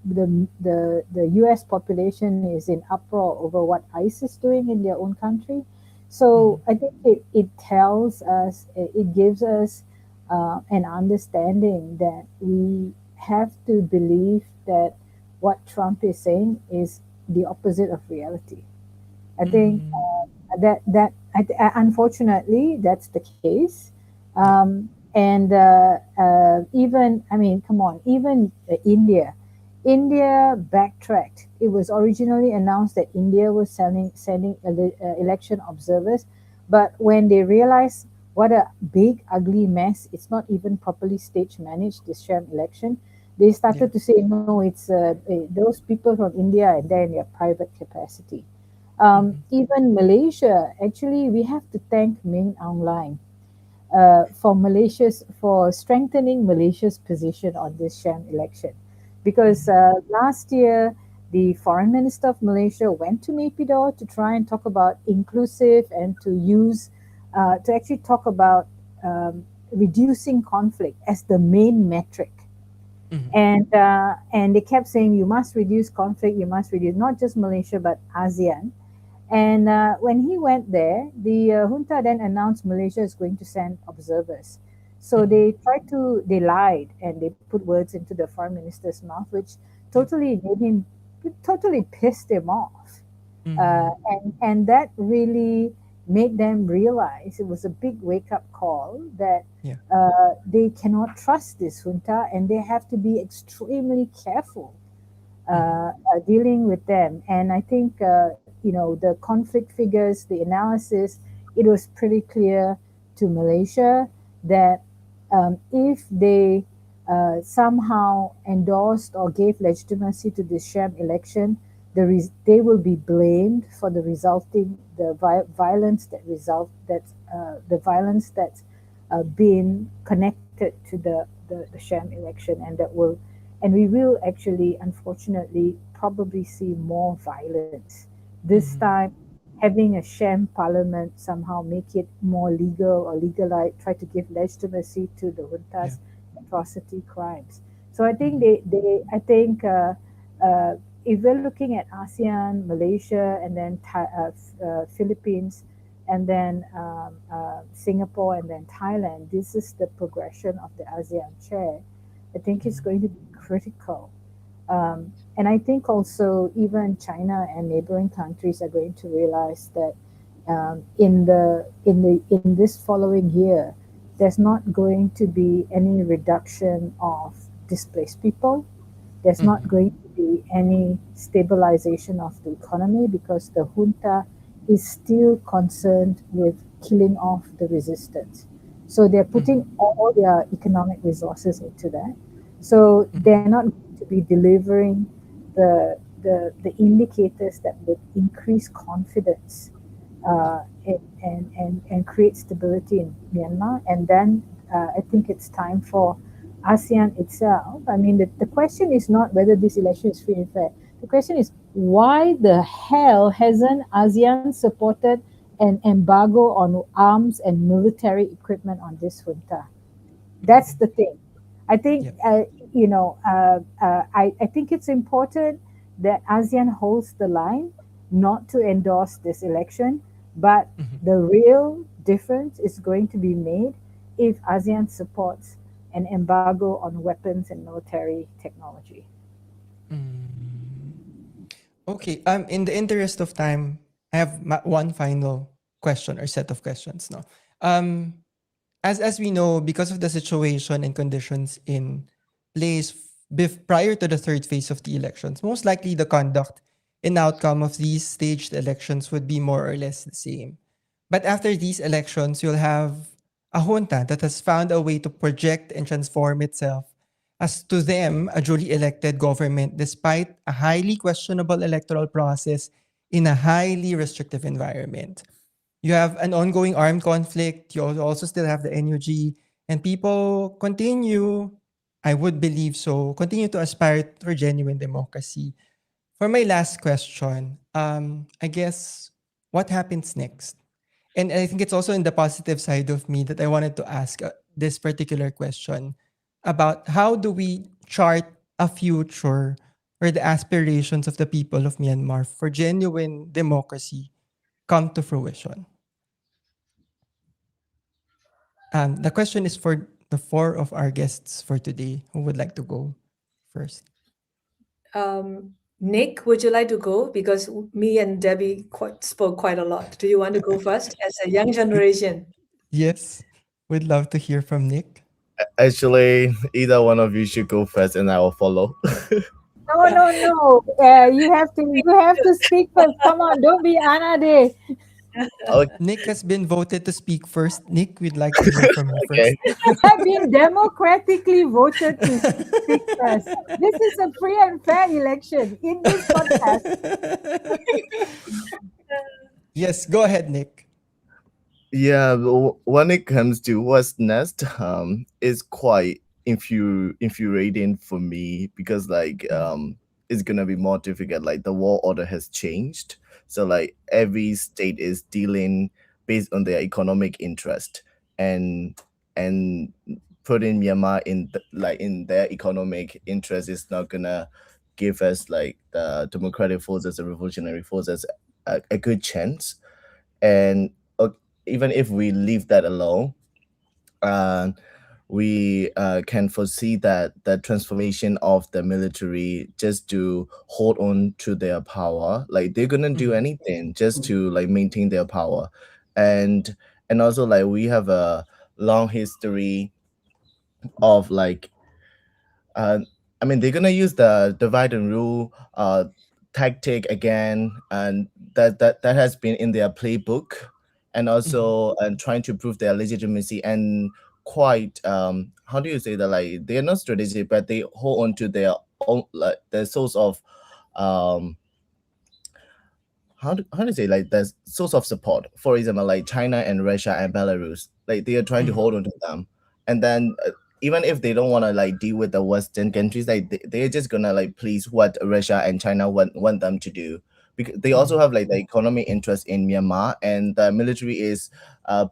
U.S. population is in uproar over what ICE is doing in their own country. So I think it tells us, it gives us an understanding that we have to believe that what Trump is saying is the opposite of reality. I think that unfortunately that's the case. And even, I mean, come on, even India backtracked. It was originally announced that India was sending election observers, but when they realized what a big, ugly mess, it's not even properly stage managed, this sham election, they started to say, no, it's those people from India and they're in their private capacity. Even Malaysia, actually, we have to thank Min Aung Hlaing for strengthening Malaysia's position on this sham election, because last year the foreign minister of Malaysia went to Naypyidaw to try and talk about inclusive and to actually talk about reducing conflict as the main metric. And they kept saying, you must reduce conflict, you must reduce not just Malaysia but ASEAN. And when he went there, the junta then announced Malaysia is going to send observers. So they lied and they put words into the foreign minister's mouth, which Yep. totally made him, totally pissed him off. Mm-hmm. And that really made them realize it was a big wake up call that Yeah. they cannot trust this junta and they have to be extremely careful dealing with them. And I think, the conflict figures, the analysis, it was pretty clear to Malaysia that if they somehow endorsed or gave legitimacy to the sham election, they will be blamed for the resulting violence that the violence that's been connected to the sham election, and that will and we will actually, unfortunately, probably see more violence. This Mm-hmm. time, having a sham parliament somehow make it more legal or legalize, try to give legitimacy to the Yeah. junta's atrocity crimes. So I think Mm-hmm. I think if we're looking at ASEAN, Malaysia, and then Philippines, and then Singapore, and then Thailand, this is the progression of the ASEAN chair. I think it's going to be critical. And I think also even China and neighboring countries are going to realize that in this following year, there's not going to be any reduction of displaced people. There's not Mm-hmm. going to be any stabilization of the economy because the junta is still concerned with killing off the resistance. So they're Mm-hmm. putting all their economic resources into that. So they're not going to be delivering the indicators that would increase confidence and create stability in Myanmar. And then I think it's time for ASEAN itself. I mean, the question is not whether this election is free and fair. The question is why the hell hasn't ASEAN supported an embargo on arms and military equipment on this junta? That's Mm-hmm. the thing. I think Yep. I think it's important that ASEAN holds the line not to endorse this election, but Mm-hmm. the real difference is going to be made if ASEAN supports an embargo on weapons and military technology. Mm. Okay. In the interest of time, I have one final question or set of questions. No. Um, as we know, because of the situation and conditions in place prior to the third phase of the elections, most likely the conduct and outcome of these staged elections would be more or less the same. But after these elections, you'll have a junta that has found a way to project and transform itself as, to them, a duly elected government despite a highly questionable electoral process in a highly restrictive environment. You have an ongoing armed conflict. You also still have the NUG, and people continue, I would believe so, continue to aspire for genuine democracy. For my last question, I guess, what happens next? And I think it's also in the positive side of me that I wanted to ask this particular question about how do we chart a future where the aspirations of the people of Myanmar for genuine democracy come to fruition. The question is for the four of our guests for today. Who would like to go first? Nick, would you like to go? Because me and Debbie spoke quite a lot. Do you want to go first as a young generation? Yes, we'd love to hear from Nick. Actually, either one of you should go first, and I will follow. No, no, no. You have to speak first. Come on, don't be Anna Day. Okay. Nick has been voted to speak first. Nick, we'd like to hear from you first. Have been democratically voted to speak first. This is a free and fair election in this podcast. Yes, go ahead, Nick. Yeah, when it comes to what's next, it's quite infuriating for me because it's gonna be more difficult. Like the war order has changed, so like every state is dealing based on their economic interest, and and putting Myanmar in in their economic interest is not gonna give us like the democratic forces, the revolutionary forces, a good chance. And even if we leave that alone, uh, we can foresee that the transformation of the military just to hold on to their power, like they're gonna do anything just to like maintain their power. And also like we have a long history of like uh, I mean, they're gonna use the divide and rule tactic again, and that has been in their playbook, and also and trying to prove their legitimacy and quite how do you say that, like they're not strategic, but they hold on to their own, like their source of um how to say, like the source of support. For example, like China and Russia and Belarus, like they are trying to hold on to them, and then even if they don't want to like deal with the Western countries, like they're just gonna like please what Russia and China want them to do, because they also have like the economic interest in Myanmar, and the military is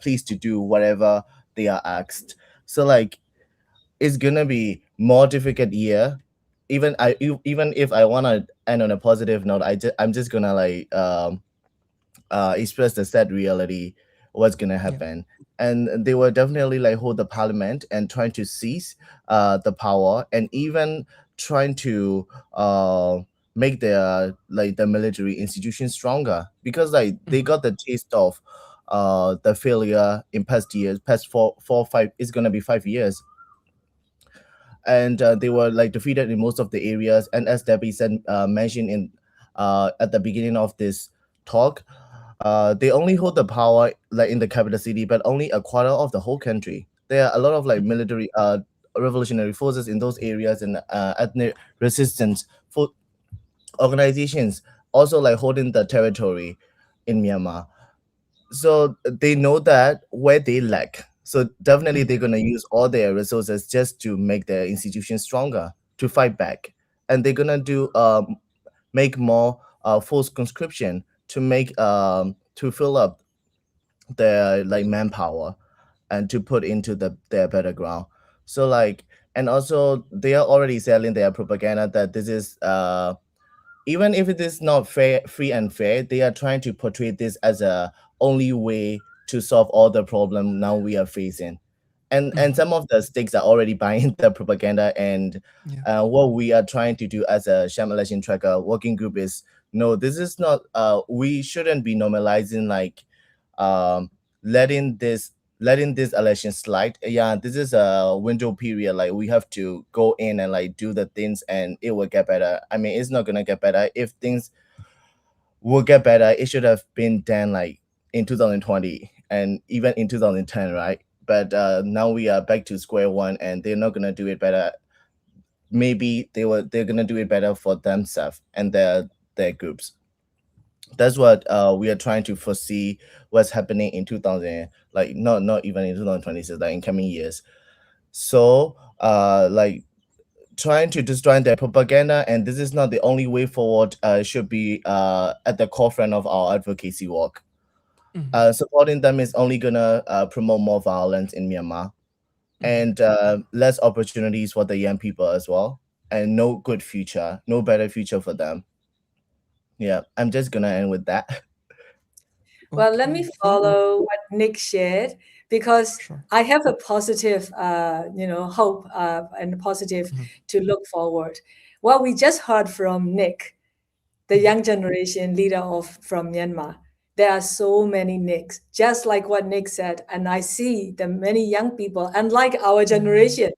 pleased to do whatever they are asked. So like it's gonna be more difficult year. Even if I wanna end on a positive note, I'm just gonna like express the sad reality what's gonna happen. And they will definitely like hold the parliament and trying to seize the power, and even trying to make their like the military institution stronger, because like they got the taste of the failure in past years, past 5, it's gonna be 5 years. And they were like defeated in most of the areas. And as Debbie said, mentioned in at the beginning of this talk, they only hold the power like in the capital city, but only a quarter of the whole country. There are a lot of like military revolutionary forces in those areas, and ethnic resistance for organizations also like holding the territory in Myanmar. So they know that where they lack. So definitely they're gonna use all their resources just to make their institution stronger, to fight back. And they're gonna do make more forced conscription to make to fill up their like manpower, and to put into their battleground. So like, and also they are already selling their propaganda that this is even if it is not fair, free and fair, they are trying to portray this as a only way to solve all the problem now we are facing. And some of the stakes are already buying the propaganda. And what we are trying to do as a Sham election tracker working group is, no, this is not we shouldn't be normalizing like um letting this election slide. Yeah, this is a window period, like we have to go in and like do the things and it will get better. I mean, it's not gonna get better. If things will get better, it should have been done like in 2020 and even in 2010, right? But now we are back to square one, and they're not gonna do it better. Maybe they're gonna do it better for themselves and their groups. That's what we are trying to foresee what's happening in 2000, like not even in 2026, like in coming years. So like trying to destroy their propaganda, and this is not the only way forward. Should be at the core front of our advocacy work. Supporting them is only gonna promote more violence in Myanmar, and less opportunities for the young people as well, and no good future, no better future for them. Yeah, I'm just gonna end with that. Well, let me follow what Nick shared, because I have a positive, hope and positive to look forward. What we just heard from Nick, the young generation leader from Myanmar, there are so many Nicks, just like what Nick said. And I see the many young people, unlike our generation,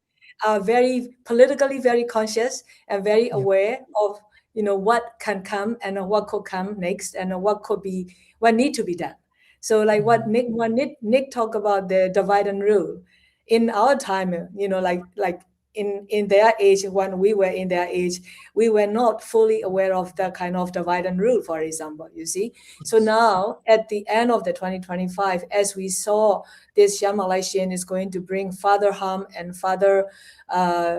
are very politically very conscious and very aware of what can come and what could come next, and what need to be done. So like what Nick talked about, the divide and rule. In our time, like in their age, when we were in their age, we were not fully aware of the kind of divide and rule, for example, you see. So now at the end of the 2025, as we saw, this Sham election is going to bring further harm and further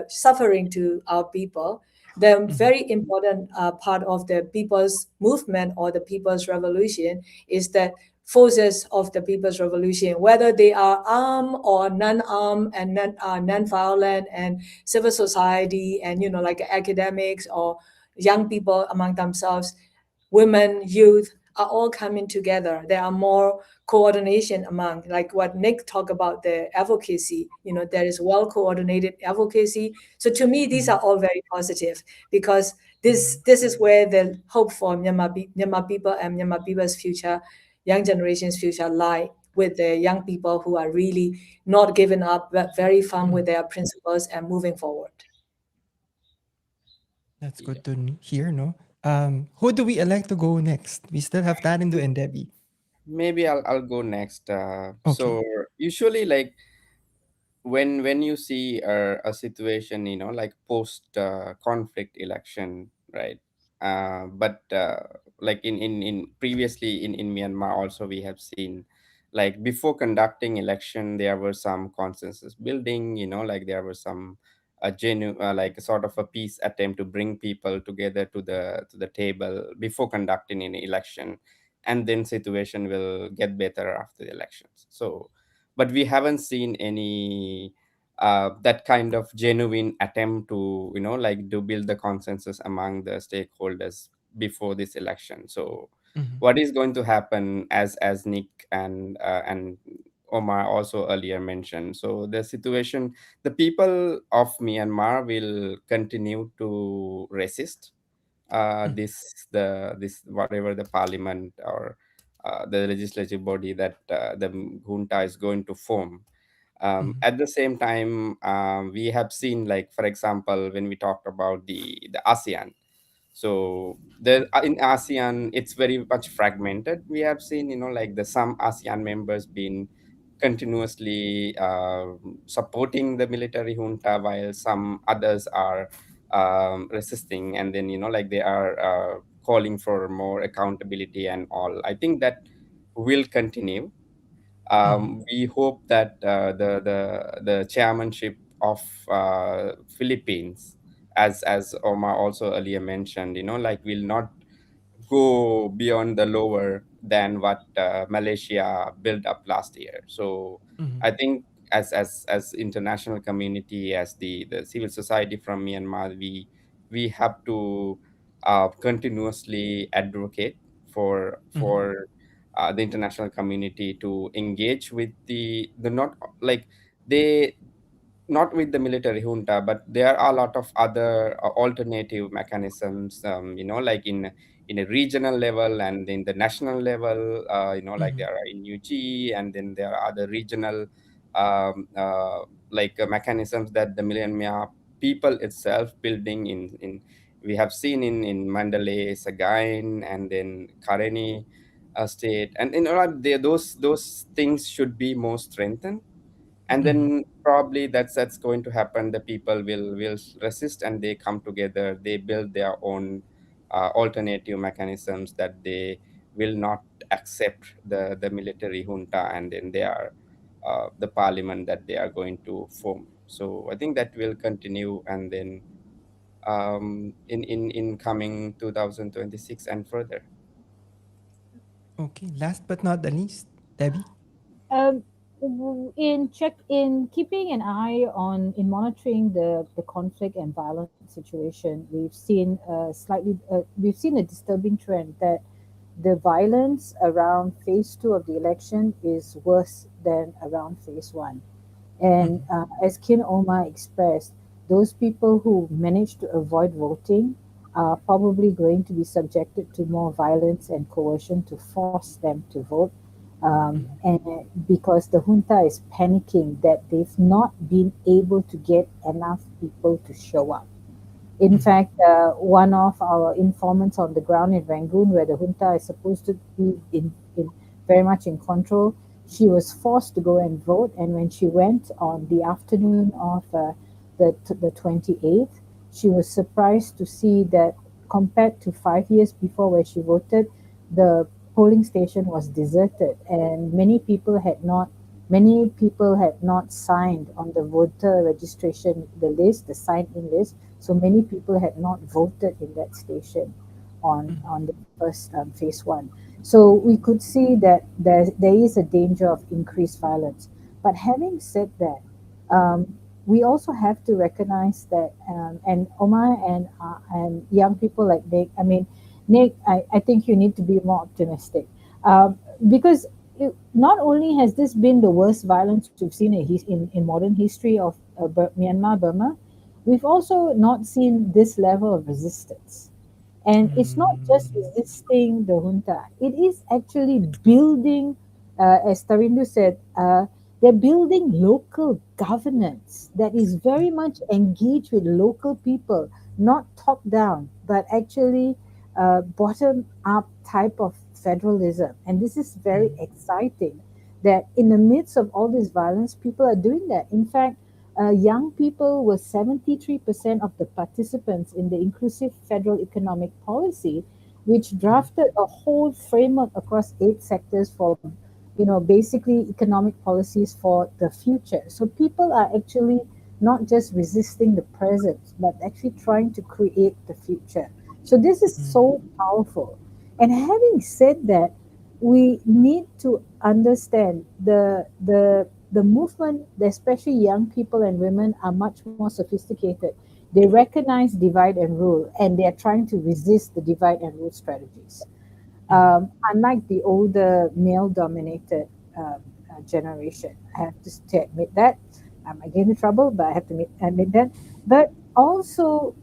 suffering to our people. The very important part of the people's movement or the people's revolution is that forces of the people's revolution, whether they are armed or non-armed and non-violent, and civil society, and like academics or young people among themselves, women, youth, are all coming together. There are more coordination among, like what Nick talked about, the advocacy. There is well coordinated advocacy. So to me, these are all very positive, because this is where the hope for Myanmar people and Myanmar people's future, young generation's future, lie with the young people who are really not giving up, but very firm with their principles and moving forward. That's good to hear, no? Who do we elect to go next? We still have Tharindu and Debbie. Maybe I'll go next. So Okay. usually, like when you see a situation, like post conflict election, right? But like in previously in Myanmar also, we have seen, like before conducting election, there were some consensus building, like there were some a genuine like a sort of a peace attempt to bring people together to the table before conducting an election, and then situation will get better after the elections. So but we haven't seen any that kind of genuine attempt to like to build the consensus among the stakeholders before this election. So what is going to happen, as Nick and Omar also earlier mentioned, so the situation, the people of Myanmar will continue to resist this whatever the parliament or the legislative body that the junta is going to form. At the same time, we have seen, like for example, when we talked about the ASEAN. So the in ASEAN, it's very much fragmented. We have seen, like the some ASEAN members being continuously supporting the military junta, while some others are resisting, and then like they are calling for more accountability and all. I think that will continue. We hope that the chairmanship of Philippines, as Omar also earlier mentioned, like will not go beyond the lower than what Malaysia built up last year. So I think as international community, as the civil society from Myanmar, we have to continuously advocate for the international community to engage with the not like they not with the military junta, but there are a lot of other alternative mechanisms, like in a regional level and in the national level, like there are in UG, and then there are other regional mechanisms that the Myanmar people itself building in we have seen in Mandalay, Sagain, and then Karenni state, and those things should be more strengthened, and then probably that's going to happen. The people will resist, and they come together, they build their own alternative mechanisms, that they will not accept the military junta, and then they are the parliament that they are going to form. So I think that will continue, and then in coming 2026 and further. Okay. Last but not the least, Debbie. Um, in keeping an eye on in monitoring the conflict and violent situation, we've seen a disturbing trend that the violence around phase two of the election is worse than around phase one. And as Khin Omar expressed, those people who managed to avoid voting are probably going to be subjected to more violence and coercion to force them to vote. And because the junta is panicking that they've not been able to get enough people to show up. In fact, one of our informants on the ground in Rangoon, where the junta is supposed to be in very much in control, she was forced to go and vote. And when she went on the afternoon of the 28th, she was surprised to see that compared to 5 years before where she voted, the polling station was deserted, and many people had not signed on the voter registration, the sign-in list. So many people had not voted in that station on the first phase one. So we could see that there is a danger of increased violence. But having said that, we also have to recognize that, and Omar and young people like Nick, I mean, Nick, I think you need to be more optimistic, because not only has this been the worst violence we've seen in modern history of Myanmar, Burma, we've also not seen this level of resistance. And it's not just Mm. resisting the junta, it is actually building, as Tharindu said, they're building local governance that is very much engaged with local people, not top down, but actually bottom up type of federalism. And this is very Mm. exciting that in the midst of all this violence, people are doing that. In fact, young people were 73% of the participants in the inclusive federal economic policy, which drafted a whole framework across 8 sectors for, basically economic policies for the future. So people are actually not just resisting the present, but actually trying to create the future. So this is Mm. so powerful. And having said that, we need to understand the movement, especially young people and women, are much more sophisticated. They recognize divide and rule, and they are trying to resist the divide and rule strategies. Mm. Unlike the older male-dominated generation, I have to admit that. I might get in trouble, but I have to admit that. But also,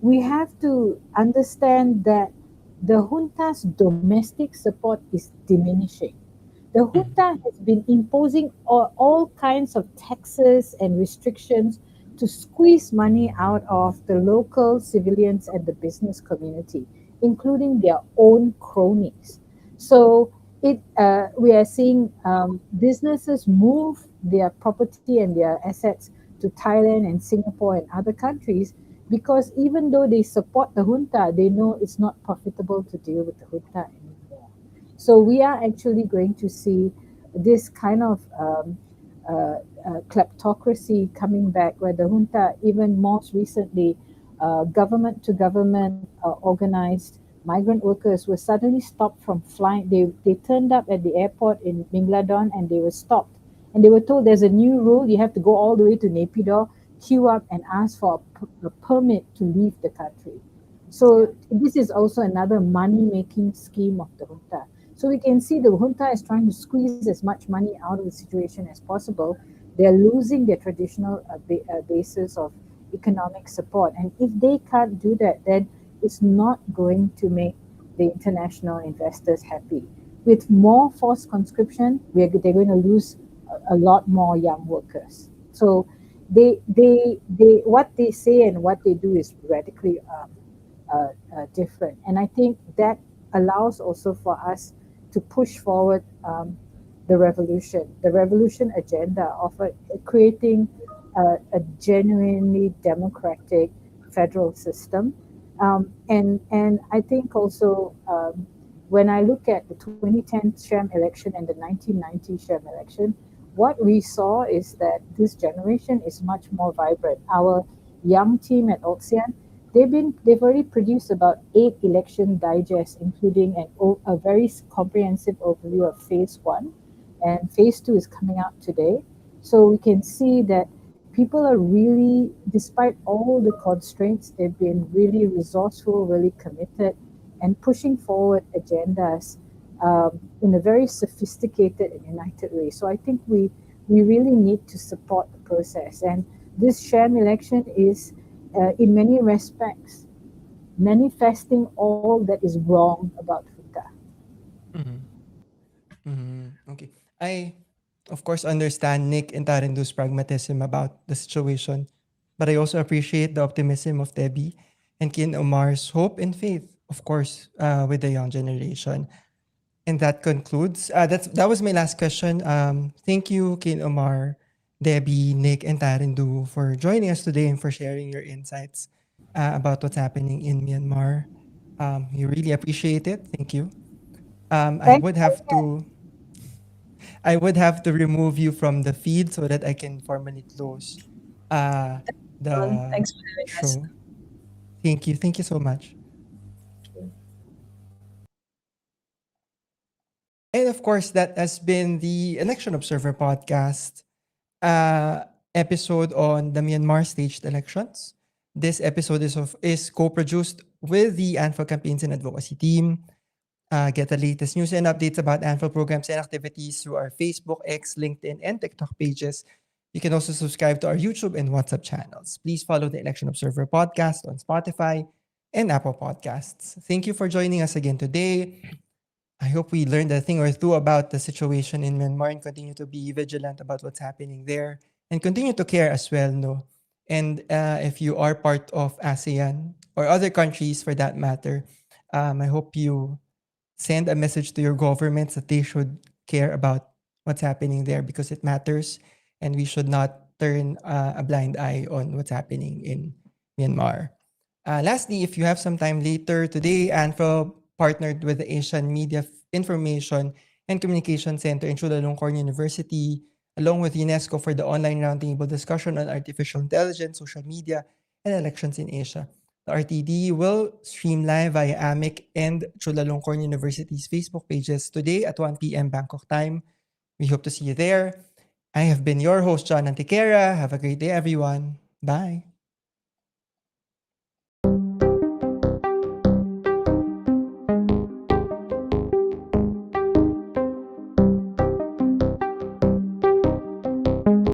we have to understand that the junta's domestic support is diminishing. The Mm. junta has been imposing all kinds of taxes and restrictions to squeeze money out of the local civilians and the business community, including their own cronies. So we are seeing businesses move their property and their assets to Thailand and Singapore and other countries, because even though they support the junta, they know it's not profitable to deal with the junta anymore. So we are actually going to see this kind of kleptocracy coming back, where the junta, even most recently, government to government organized migrant workers were suddenly stopped from flying. They turned up at the airport in Mingladon and they were stopped. And they were told there's a new rule, you have to go all the way to Naypyidaw, queue up and ask for a permit to leave the country. So this is also another money-making scheme of the junta. So we can see the junta is trying to squeeze as much money out of the situation as possible. They're losing their traditional basis of economic support. And if they can't do that, then it's not going to make the international investors happy. With more forced conscription, they're going to lose a lot more young workers. So what they say and what they do is radically different. And I think that allows also for us to push forward the revolution agenda of creating a genuinely democratic federal system. And I think also when I look at the 2010 Sham election and the 1990 Sham election, what we saw is that this generation is much more vibrant. Our young team at ALTSEAN, they've already produced about 8 election digests, including a very comprehensive overview of phase 1, and phase 2 is coming out today. So we can see that people are really, despite all the constraints, they've been really resourceful, really committed, and pushing forward agendas in a very sophisticated and united way. So I think we really need to support the process. And this sham election is, in many respects, manifesting all that is wrong about junta. Mhm. Okay. I, of course, understand Nick and Tarindu's pragmatism about the situation, but I also appreciate the optimism of Debbie and Kin Omar's hope and faith, of course, with the young generation. And that concludes. That was my last question. Thank you, Kin Omar, Debbie, Nick, and Tarindu for joining us today and for sharing your insights about what's happening in Myanmar. We really appreciate it. Thank you. Um, I Thank would have to I would have to remove you from the feed so that I can formally close uh, the Thanks for having us. show. Thank you. Thank you so much. And of course, that has been the Election Observer podcast uh, episode on the Myanmar staged elections. This episode is co-produced with the ANFREL campaigns and advocacy team. Get the latest news and updates about ANFREL programs and activities through our Facebook, X, LinkedIn, and TikTok pages. You can also subscribe to our YouTube and WhatsApp channels. Please follow the Election Observer podcast on Spotify and Apple Podcasts. Thank you for joining us again today. I hope we learned a thing or two about the situation in Myanmar and continue to be vigilant about what's happening there and continue to care as well, no? And if you are part of ASEAN or other countries for that matter, I hope you send a message to your governments that they should care about what's happening there because it matters and we should not turn a blind eye on what's happening in Myanmar. Lastly, if you have some time later today, ANFREL partnered with the Asian Media Information and Communication Center in Chulalongkorn University, along with UNESCO for the online roundtable discussion on artificial intelligence, social media, and elections in Asia. The RTD will stream live via AMIC and Chulalongkorn University's Facebook pages today at 1 p.m. Bangkok time. We hope to see you there. I have been your host, John Antiquera. Have a great day, everyone. Bye.